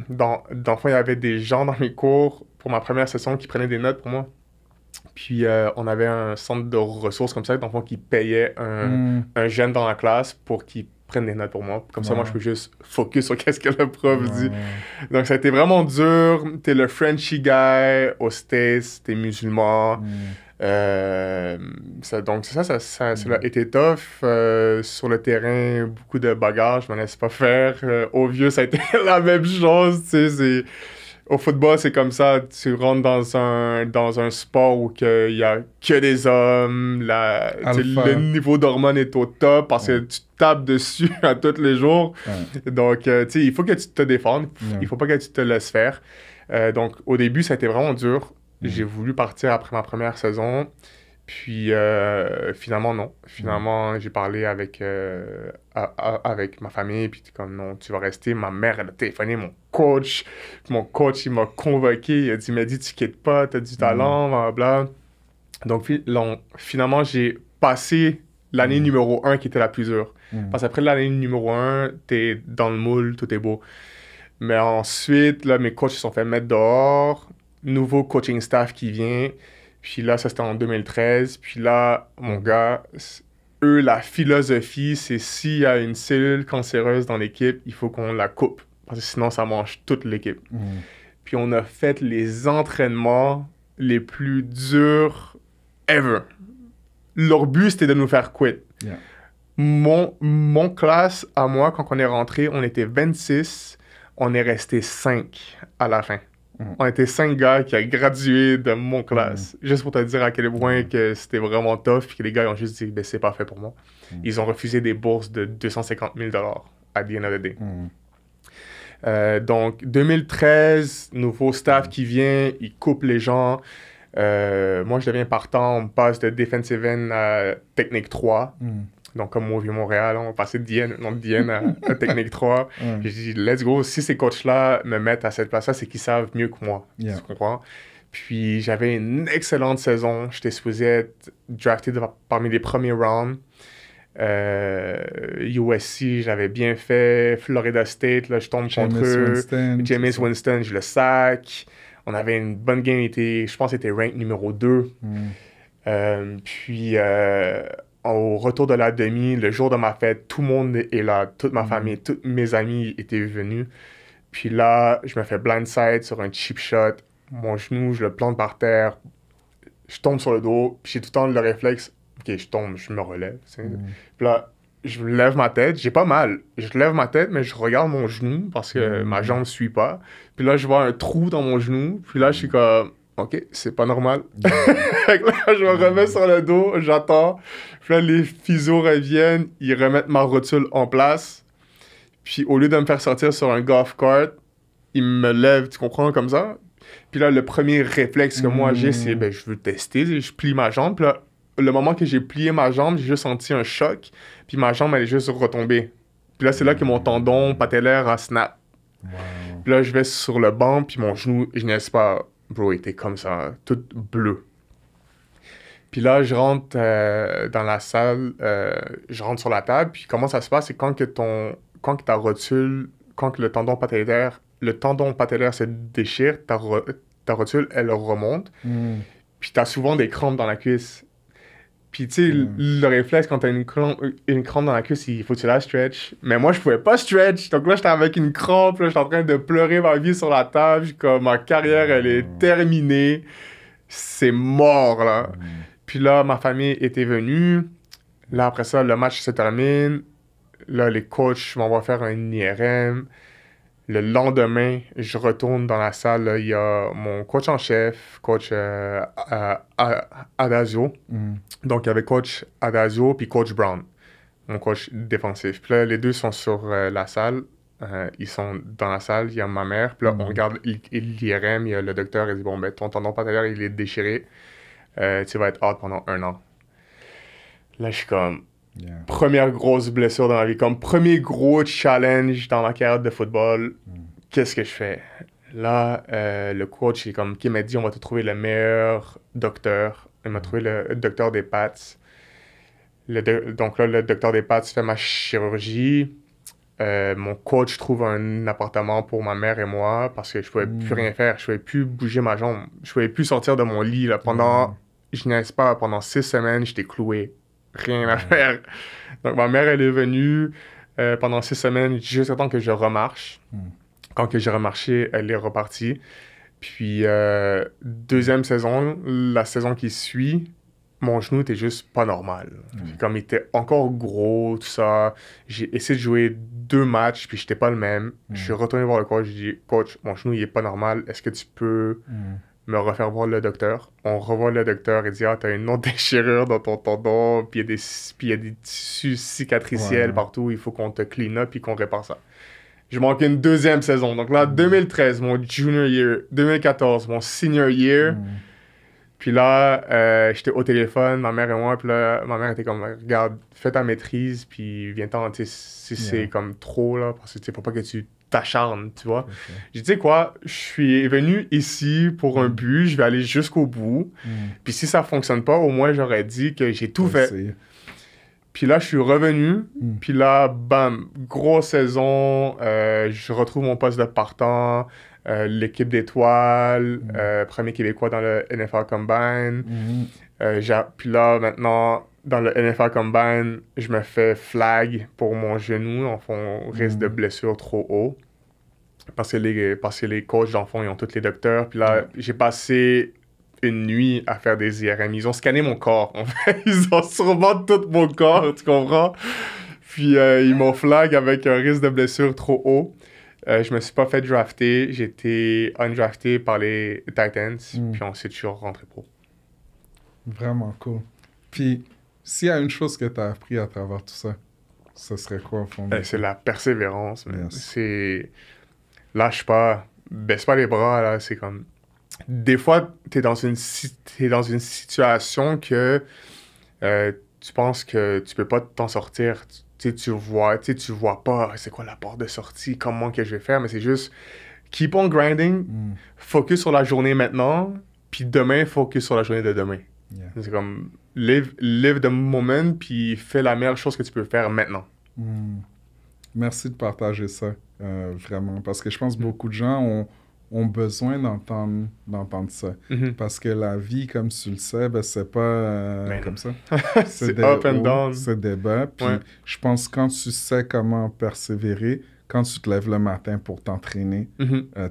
Speaker 2: dans le fond, il y avait des gens dans mes cours, pour ma première session, qui prenaient des notes pour moi. Puis on avait un centre de ressources comme ça, dans le fond, qui payait un jeune dans la classe pour qu'il prenne des notes pour moi. Comme ça, moi, je peux juste focus sur qu'est-ce que le prof dit. Donc, ça a été vraiment dur. T'es le Frenchy guy au States, t'es musulman. Donc, ça a été tough. Sur le terrain, beaucoup de bagarres, je m'en laisse pas faire. Au vieux, ça a été la même chose. Au football, c'est comme ça. Tu rentres dans un sport où il y a que des hommes. Le niveau d'hormones est au top parce que tu tapes dessus à tous les jours. Donc, il faut que tu te défendes. Il faut pas que tu te laisses faire. Donc, au début, ça a été vraiment dur. J'ai voulu partir après ma première saison. Puis, finalement, non. Finalement, j'ai parlé avec ma famille. Puis, comme non, tu vas rester. Ma mère, elle a téléphoné mon coach. Mon coach, il m'a convoqué. Il m'a dit, tu quittes pas, tu as du talent, blablabla. Donc, finalement, j'ai passé l'année numéro 1 qui était la plus dure. Parce qu'après l'année numéro 1, t'es dans le moule, tout est beau. Mais ensuite, là, mes coachs se sont fait mettre dehors. Nouveau coaching staff qui vient. Puis là, ça, c'était en 2013. Puis là, mon gars, eux, la philosophie, c'est s'il y a une cellule cancéreuse dans l'équipe, il faut qu'on la coupe. Parce que sinon, ça mange toute l'équipe. Puis on a fait les entraînements les plus durs ever. Leur but, c'était de nous faire quit. Mon classe, à moi, quand on est rentré, on était 26. On est resté 5 à la fin. On était 5 gars qui ont gradué de mon classe. Juste pour te dire à quel point que c'était vraiment tough, puis que les gars ont juste dit, ben, c'est pas fait pour moi. Ils ont refusé des bourses de 250 000 $ à the end of the day. Donc, 2013, nouveau staff qui vient, il coupe les gens. Moi, je deviens partant, on passe de Defensive End à Technique 3. Donc, comme au Vieux-Montréal, on va passer de DN à Technique 3. J'ai dit, let's go. Si ces coachs-là me mettent à cette place-là, c'est qu'ils savent mieux que moi. Tu comprends? Puis, j'avais une excellente saison. J'étais supposé être drafté parmi les premiers rounds. USC, j'avais bien fait. Florida State, là, je tombe contre eux. Jameis Winston, je le sac. On avait une bonne game, je pense que c'était rank numéro 2. Puis, au retour de la demi, le jour de ma fête, tout le monde est là. Toute ma famille, tous mes amis étaient venus. Puis là, je me fais blindside sur un cheap shot. Mon genou, je le plante par terre. Je tombe sur le dos. Puis j'ai tout le temps le réflexe. OK, je tombe, je me relève. Puis là, je lève ma tête. J'ai pas mal. Je lève ma tête, mais je regarde mon genou parce que ma jambe ne suit pas. Puis là, je vois un trou dans mon genou. Puis là, je suis comme, OK, c'est pas normal. Là, je me remets sur le dos, j'attends. Puis là, les physios reviennent. Ils remettent ma rotule en place. Puis au lieu de me faire sortir sur un golf cart, ils me lèvent, tu comprends, comme ça. Puis là, le premier réflexe que moi j'ai, c'est, ben, je veux tester. Je plie ma jambe. Puis là, le moment que j'ai plié ma jambe, j'ai juste senti un choc. Puis ma jambe, elle est juste retombée. Puis là, c'est là que mon tendon patellaire a snap. Wow. Puis là, je vais sur le banc, puis mon genou, je n'ai pas... Bro, il était comme ça, tout bleu. Puis là, je rentre dans la salle, je rentre sur la table, puis comment ça se passe, c'est quand que ta rotule, quand que le tendon patellaire se déchire, ta rotule, elle remonte. Puis t'as souvent des crampes dans la cuisse. Puis tu sais, le réflexe, quand t'as une crampe dans la cuisse, il faut que tu la stretch. Mais moi, je pouvais pas stretch. Donc là, j'étais avec une crampe, là, j'étais en train de pleurer ma vie sur la table. Comme ma carrière, elle est terminée. C'est mort, là. Puis là, ma famille était venue. Là, après ça, le match se termine. Là, les coachs m'envoient faire un IRM. Le lendemain, je retourne dans la salle. Là, il y a mon coach en chef, coach Adazio. Donc, il y avait coach Adazio puis coach Brown, mon coach défensif. Puis là, les deux sont sur la salle. Ils sont dans la salle. Il y a ma mère. Puis là, on regarde l'IRM. Il y a le docteur. Il dit, bon, ben, ton tendon patellaire, il est déchiré. Tu vas être out pendant 1 an. Là, je suis comme... Première grosse blessure dans ma vie, comme premier gros challenge dans ma carrière de football. Qu'est-ce que je fais? Là, le coach il m'a dit, on va te trouver le meilleur docteur. Il m'a trouvé le docteur des Pats. Donc là, le docteur des Pats fait ma chirurgie. Mon coach trouve un appartement pour ma mère et moi parce que je pouvais plus rien faire. Je pouvais plus bouger ma jambe. Je pouvais plus sortir de mon lit. Là. Je n'ai pas, pendant 6 semaines, j'étais cloué. Rien à faire. Donc, ma mère, elle est venue pendant 6 semaines, juste temps que je remarche. Quand que j'ai remarché, elle est repartie. Puis, deuxième saison, la saison qui suit, mon genou était juste pas normal. Comme il était encore gros, tout ça. J'ai essayé de jouer 2 matchs, puis j'étais pas le même. Je suis retourné voir le coach, j'ai dit, coach, mon genou, il est pas normal. Est-ce que tu peux... me refaire voir le docteur. On revoit le docteur et dit « Ah, t'as une autre déchirure dans ton tendon, puis il y a des tissus cicatriciels partout, il faut qu'on te clean up puis qu'on répare ça. » Je manque une 2e saison. Donc là, 2013, mon junior year. 2014, mon senior year. Puis là, j'étais au téléphone, ma mère et moi, puis là, ma mère était comme « Regarde, fais ta maîtrise, puis viens-t'en, tu sais, si c'est comme trop, là, parce que tu sais, faut pas que tu t'acharnes, tu vois. J'ai dit, tu sais quoi, je suis venu ici pour un but, je vais aller jusqu'au bout. Puis si ça fonctionne pas, au moins j'aurais dit que j'ai tout fait. Puis là, je suis revenu. Puis là, bam, grosse saison. Je retrouve mon poste de partant. L'équipe d'étoiles. Premier Québécois dans le NFL Combine. Puis là, maintenant... Dans le NFL Combine, je me fais flag pour mon genou, en fond, risque de blessure trop haut. Parce que les coachs, en fond, ils ont tous les docteurs. Puis là, j'ai passé une nuit à faire des IRM. Ils ont scanné mon corps, en fait. Ils ont sûrement tout mon corps, tu comprends? Puis ils m'ont flag avec un risque de blessure trop haut. Je me suis pas fait drafter. J'ai été undrafté par les Titans. Puis ensuite, je suis rentré pro.
Speaker 1: Vraiment cool. Puis... S'il y a une chose que tu as appris à travers tout ça, ce serait quoi au fond?
Speaker 2: C'est la persévérance. C'est... Lâche pas, baisse pas les bras, là. C'est comme... Des fois, t'es dans une situation que tu penses que tu peux pas t'en sortir. Tu vois pas c'est quoi la porte de sortie, comment que je vais faire, mais c'est juste keep on grinding, focus sur la journée maintenant, puis demain, focus sur la journée de demain.
Speaker 1: Yeah.
Speaker 2: C'est comme, live the moment, puis fais la meilleure chose que tu peux faire maintenant.
Speaker 1: Merci de partager ça, vraiment, parce que je pense que beaucoup de gens ont besoin d'entendre ça. Parce que la vie, comme tu le sais, ben, c'est pas comme ça.
Speaker 2: C'est up and down.
Speaker 1: C'est des bas. Puis je pense que quand tu sais comment persévérer, quand tu te lèves le matin pour t'entraîner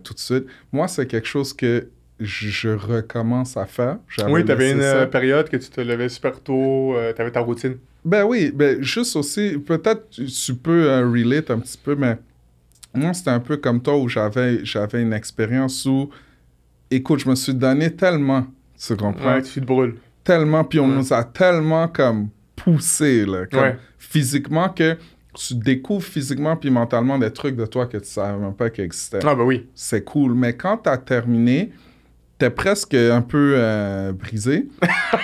Speaker 1: tout de suite, moi, c'est quelque chose que je recommence à faire.
Speaker 2: Oui, tu avais une période que tu te levais super tôt, tu avais ta routine.
Speaker 1: Ben oui, ben juste aussi, peut-être tu peux relate un petit peu, mais moi, c'était un peu comme toi où j'avais une expérience où, écoute, je me suis donné tellement, tu comprends?
Speaker 2: Ouais, tu te brûles.
Speaker 1: Tellement, puis on nous a tellement comme poussé, là, comme physiquement, que tu découvres physiquement puis mentalement des trucs de toi que tu savais même pas qu'ils existaient.
Speaker 2: Ah ben oui.
Speaker 1: C'est cool, mais quand t'as terminé, t'es presque un peu brisé.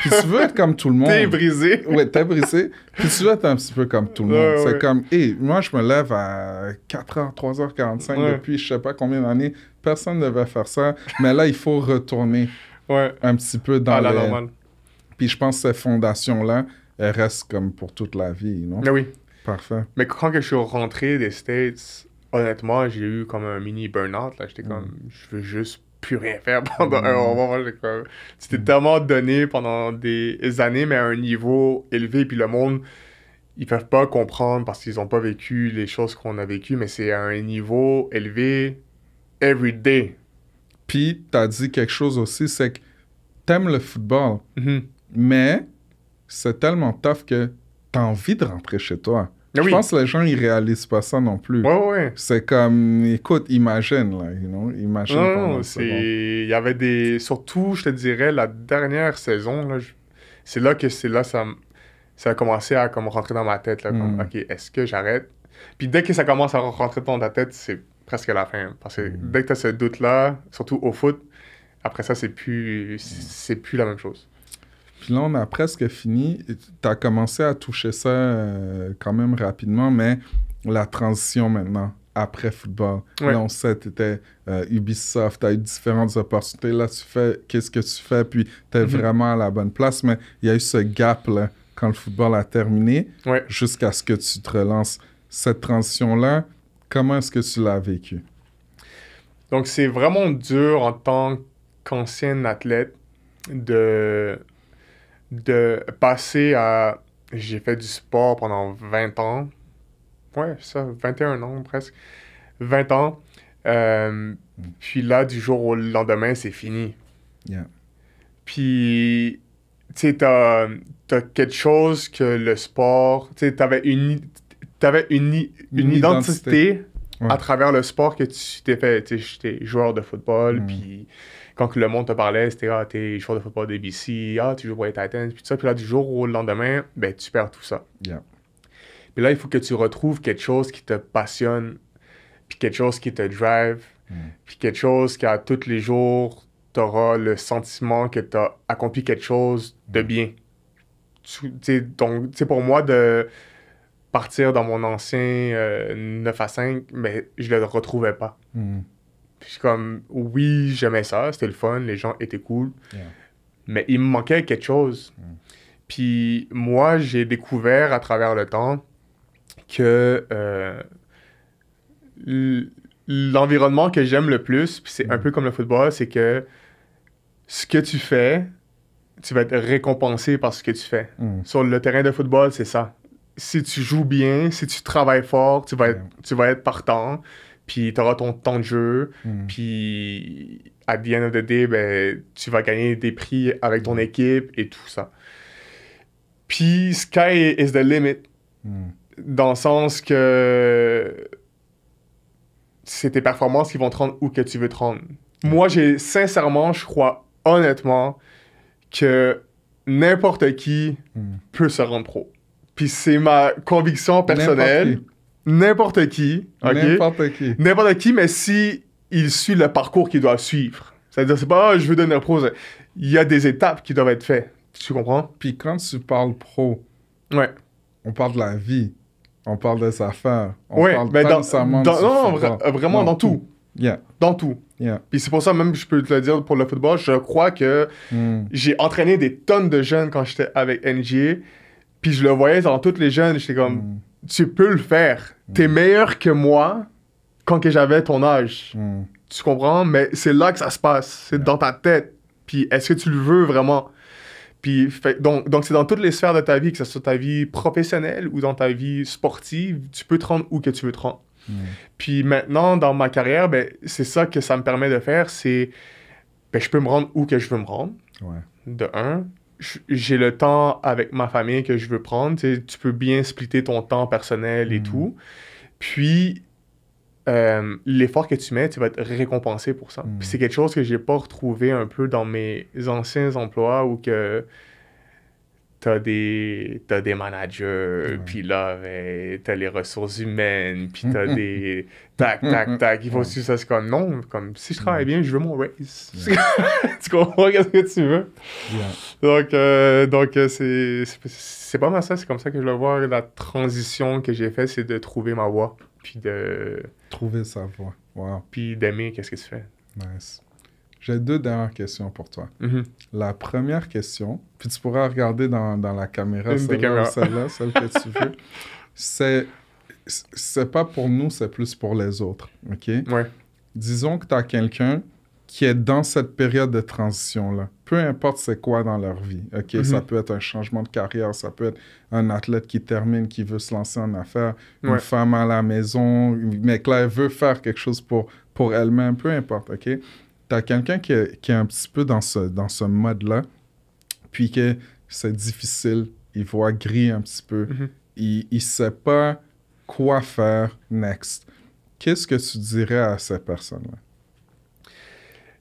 Speaker 1: Puis tu veux être comme tout le monde.
Speaker 2: T'es brisé.
Speaker 1: Ouais, t'es brisé. Puis tu veux être un petit peu comme tout le monde. C'est comme, hey, moi, je me lève à 4h, 3h45 depuis je sais pas combien d'années. Personne ne devait faire ça. Mais là, il faut retourner un petit peu dans
Speaker 2: la normale.
Speaker 1: Puis je pense que ces fondations-là, elles restent comme pour toute la vie, non?
Speaker 2: Mais oui.
Speaker 1: Parfait.
Speaker 2: Mais quand que je suis rentré des States, honnêtement, j'ai eu comme un mini burn-out. Là. J'étais comme, je veux juste plus rien faire pendant un moment. Tu t'es tellement donné pendant des années, mais à un niveau élevé, puis le monde, ils peuvent pas comprendre parce qu'ils ont pas vécu les choses qu'on a vécues, mais c'est à un niveau élevé every day.
Speaker 1: Puis, t'as dit quelque chose aussi, c'est que t'aimes le football, mais c'est tellement tough que t'as envie de rentrer chez toi. Je pense que les gens, ils réalisent pas ça non plus. C'est comme, écoute, imagine, là, you know, imagine.
Speaker 2: Non, il y avait des... Surtout, je te dirais, la dernière saison, là, c'est là ça a commencé à comme rentrer dans ma tête, là, comme, OK, est-ce que j'arrête? Puis dès que ça commence à rentrer dans ta tête, c'est presque la fin. Parce que dès que tu as ce doute-là, surtout au foot, après ça, c'est plus la même chose.
Speaker 1: Puis là, on a presque fini. Tu as commencé à toucher ça quand même rapidement, mais la transition maintenant, après football. Là, on sait, tu étais Ubisoft, tu as eu différentes opportunités. Là, tu fais qu'est-ce que tu fais, puis tu es vraiment à la bonne place. Mais il y a eu ce gap-là quand le football a terminé jusqu'à ce que tu te relances. Cette transition-là, comment est-ce que tu l'as vécue?
Speaker 2: Donc, c'est vraiment dur en tant qu'ancien athlète de passer à... J'ai fait du sport pendant 20 ans. Ouais, ça, 21 ans presque. 20 ans. Puis là, du jour au lendemain, c'est fini. Puis, tu sais, t'as quelque chose que le sport... Tu sais, t'avais une identité à travers le sport que tu t'es fait. Tu sais, j'étais joueur de football, puis... Quand le monde te parlait, c'était « Ah, t'es joueur de football d'ABC, ah, tu joues pour les Titans, puis tout ça. » Puis là, du jour au lendemain, ben, tu perds tout ça. Puis là, il faut que tu retrouves quelque chose qui te passionne, puis quelque chose qui te drive, puis quelque chose qui, à tous les jours, t'auras le sentiment que t'as accompli quelque chose de bien. Donc, tu sais, pour moi, de partir dans mon ancien 9 à 5, mais je le retrouvais pas. Puis comme, oui, j'aimais ça, c'était le fun, les gens étaient cool, mais il me manquait quelque chose. Puis moi, j'ai découvert à travers le temps que l'environnement que j'aime le plus, puis c'est un peu comme le football, c'est que ce que tu fais, tu vas être récompensé par ce que tu fais. Sur le terrain de football, c'est ça. Si tu joues bien, si tu travailles fort, tu vas être partant. Puis tu auras ton temps de jeu, puis at the end of the day, ben, tu vas gagner des prix avec ton équipe et tout ça. Puis sky is the limit, dans le sens que c'est tes performances qui vont te rendre où que tu veux te rendre. Moi, sincèrement, je crois honnêtement que n'importe qui peut se rendre pro. Puis c'est ma conviction personnelle. N'importe qui, OK? N'importe qui, mais si il suit le parcours qu'il doit suivre. C'est-à-dire, c'est pas « je veux devenir pro ». Il y a des étapes qui doivent être faites. Tu comprends?
Speaker 1: Puis quand tu parles pro, on parle de la vie, on parle des affaires, on parle pas nécessairement du
Speaker 2: vraiment dans tout.
Speaker 1: Yeah.
Speaker 2: Dans tout.
Speaker 1: Yeah.
Speaker 2: Puis c'est pour ça, même, je peux te le dire pour le football, je crois que j'ai entraîné des tonnes de jeunes quand j'étais avec NGA. Puis je le voyais dans tous les jeunes, j'étais comme, tu peux le faire. T'es meilleur que moi quand que j'avais ton âge. Tu comprends? Mais c'est là que ça se passe. C'est dans ta tête. Puis est-ce que tu le veux vraiment? Puis, donc c'est dans toutes les sphères de ta vie, que ce soit ta vie professionnelle ou dans ta vie sportive, tu peux te rendre où que tu veux te rendre. Puis maintenant, dans ma carrière, ben, c'est ça que ça me permet de faire, c'est, ben, je peux me rendre où que je veux me rendre, de un. J'ai le temps avec ma famille que je veux prendre, tu peux bien splitter ton temps personnel et tout. Puis, l'effort que tu mets, tu vas être récompensé pour ça. Puis c'est quelque chose que j'ai pas retrouvé un peu dans mes anciens emplois où que t'as des managers, puis là, ben, t'as les ressources humaines, puis t'as des tac, il faut aussi ça, c'est comme non, comme si je travaille bien, je veux mon raise. Tu comprends qu'est-ce que tu veux? Donc c'est pas mal ça, c'est comme ça que je le vois. La transition que j'ai faite, c'est de trouver ma voie, puis de...
Speaker 1: Trouver sa voie, wow.
Speaker 2: Puis d'aimer qu'est-ce que tu fais.
Speaker 1: Nice. J'ai 2 dernières questions pour toi. La première question, puis tu pourras regarder dans la caméra, celle-là, celle que tu veux. C'est pas pour nous, c'est plus pour les autres, OK?
Speaker 2: Ouais.
Speaker 1: Disons que tu as quelqu'un qui est dans cette période de transition-là. Peu importe c'est quoi dans leur vie, OK? Ça peut être un changement de carrière, ça peut être un athlète qui termine, qui veut se lancer en affaires, une femme à la maison, mais que là, elle veut faire quelque chose pour elle-même, peu importe, OK? T'as quelqu'un qui est un petit peu dans ce mode-là, puis que c'est difficile, il voit gris un petit peu, il sait pas quoi faire next. Qu'est-ce que tu dirais à ces personnes-là?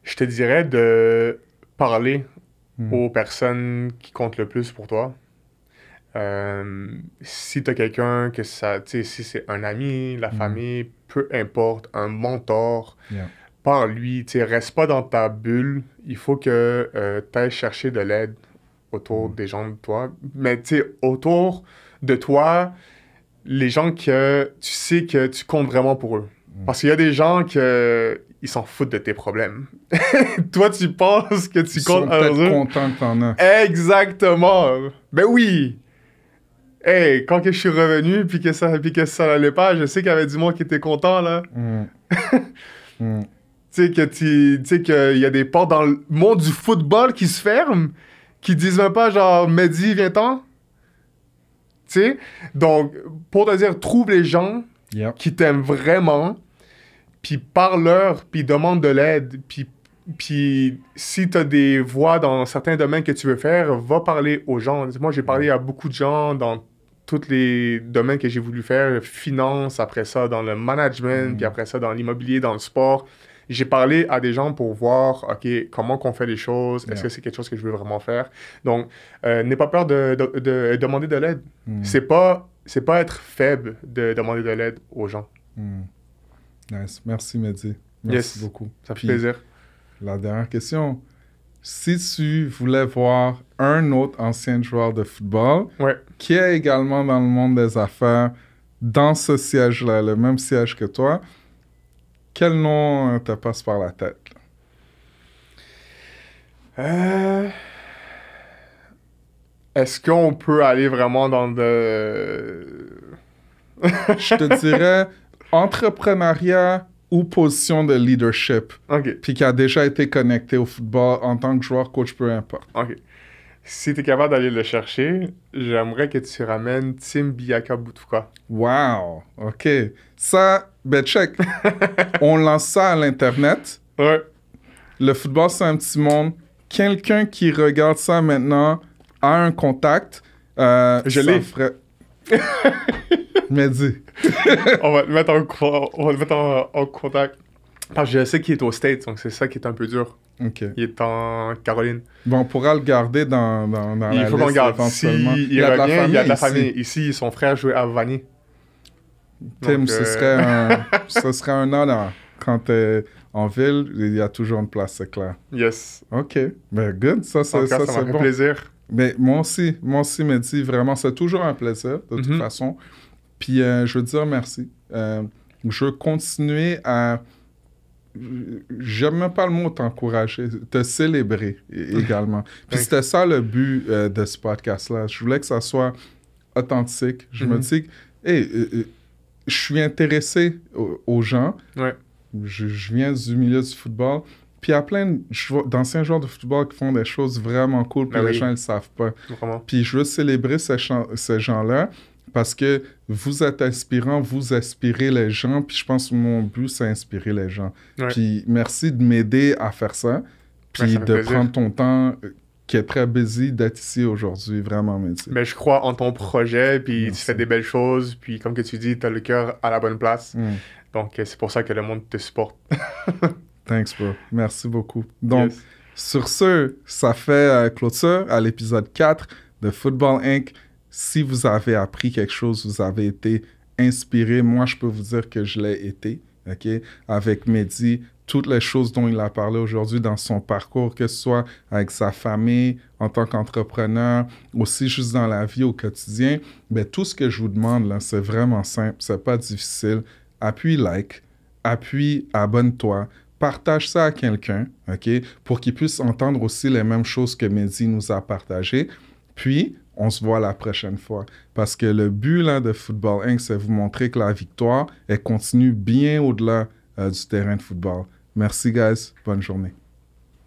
Speaker 2: Je te dirais de parler aux personnes qui comptent le plus pour toi. Si t'as quelqu'un que ça, tu sais, si c'est un ami, la famille, peu importe, un mentor, parle-lui, tu sais, reste pas dans ta bulle. Il faut que tu ailles chercher de l'aide autour des gens de toi. Mais tu sais, autour de toi, les gens que tu sais que tu comptes vraiment pour eux. Parce qu'il y a des gens ils s'en foutent de tes problèmes. Toi, tu penses que tu comptes
Speaker 1: à eux. Ils sont peut-être contents que t'en as.
Speaker 2: Exactement. Ben oui. Hey, quand que je suis revenu puis que ça n'allait pas, je sais qu'il y avait du monde qui était content, là. Tu sais, qu'il y a des portes dans le monde du football qui se ferment, qui disent même pas, genre, Mehdi, viens-t'en. Tu sais? Donc, pour te dire, trouve les gens qui t'aiment vraiment, puis parle-leur, puis demande de l'aide, puis si t'as des voies dans certains domaines que tu veux faire, va parler aux gens. Moi, j'ai parlé à beaucoup de gens dans tous les domaines que j'ai voulu faire, finance, après ça, dans le management, puis après ça, dans l'immobilier, dans le sport. J'ai parlé à des gens pour voir, OK, comment qu'on fait les choses, est-ce que c'est quelque chose que je veux vraiment faire? Donc, n'aie pas peur de demander de l'aide. C'est pas être faible de demander de l'aide aux gens.
Speaker 1: Nice. Merci, Mehdi. Merci beaucoup.
Speaker 2: Ça fait plaisir.
Speaker 1: La dernière question. Si tu voulais voir un autre ancien joueur de football qui est également dans le monde des affaires, dans ce siège-là, le même siège que toi, quel nom te passe par la tête?
Speaker 2: Est-ce qu'on peut aller vraiment dans de...
Speaker 1: Je te dirais entrepreneuriat ou position de leadership. Puis qui a déjà été connecté au football en tant que joueur, coach, peu importe.
Speaker 2: OK. Si tu es capable d'aller le chercher, j'aimerais que tu ramènes Tim Biaka Boutouka.
Speaker 1: Wow! OK. Ça, ben check. On lance ça à l'Internet. Le football, c'est un petit monde. Quelqu'un qui regarde ça maintenant a un contact.
Speaker 2: Je l'ai.
Speaker 1: Mehdi.
Speaker 2: On va le mettre en contact. Parce que je sais qu'il est aux States, donc c'est ça qui est un peu dur.
Speaker 1: OK.
Speaker 2: Il est en Caroline.
Speaker 1: Bon, on pourra le garder dans la liste.
Speaker 2: Il faut qu'on le garde.
Speaker 1: Éventuellement.
Speaker 2: Il y a de la famille ici. Son frère jouait à Vanier.
Speaker 1: Tim, donc, ce serait un honneur. Quand t'es en ville, il y a toujours une place, c'est clair.
Speaker 2: Yes.
Speaker 1: OK. Ben, good. Ça c'est
Speaker 2: bon. Plaisir.
Speaker 1: Mais moi aussi, Mehdi, vraiment, c'est toujours un plaisir, de toute façon. Puis, je veux dire merci. Je veux continuer à j'aime même pas le mot t'encourager, te célébrer également. Puis c'était ça le but de ce podcast-là. Je voulais que ça soit authentique. Je me dis, hey, je suis intéressé aux gens.
Speaker 2: Ouais.
Speaker 1: Je viens du milieu du football. Puis il y a plein d'anciens joueurs de football qui font des choses vraiment cool, puis les gens ne le savent pas.
Speaker 2: Vraiment.
Speaker 1: Puis je veux célébrer ces gens-là parce que vous êtes inspirants, vous inspirez les gens, puis je pense que mon but, c'est inspirer les gens.
Speaker 2: Ouais.
Speaker 1: Puis merci de m'aider à faire ça, puis de prendre ton temps qui est très busy d'être ici aujourd'hui, vraiment, merci.
Speaker 2: Ben, je crois en ton projet, puis tu fais des belles choses, puis comme que tu dis, tu as le cœur à la bonne place. Donc, c'est pour ça que le monde te supporte.
Speaker 1: Thanks, bro. Merci beaucoup. Donc, sur ce, ça fait clôture à l'épisode 4 de Football Inc. Si vous avez appris quelque chose, vous avez été inspiré, moi, je peux vous dire que je l'ai été, OK? Avec Mehdi, toutes les choses dont il a parlé aujourd'hui dans son parcours, que ce soit avec sa famille, en tant qu'entrepreneur, aussi juste dans la vie au quotidien, bien, tout ce que je vous demande, là, c'est vraiment simple, c'est pas difficile. Appuie like, appuie abonne-toi, partage ça à quelqu'un, OK? Pour qu'il puisse entendre aussi les mêmes choses que Mehdi nous a partagées. Puis, on se voit la prochaine fois. Parce que le but là, de Football Inc., c'est vous montrer que la victoire, elle continue bien au-delà du terrain de football. Merci, guys. Bonne journée.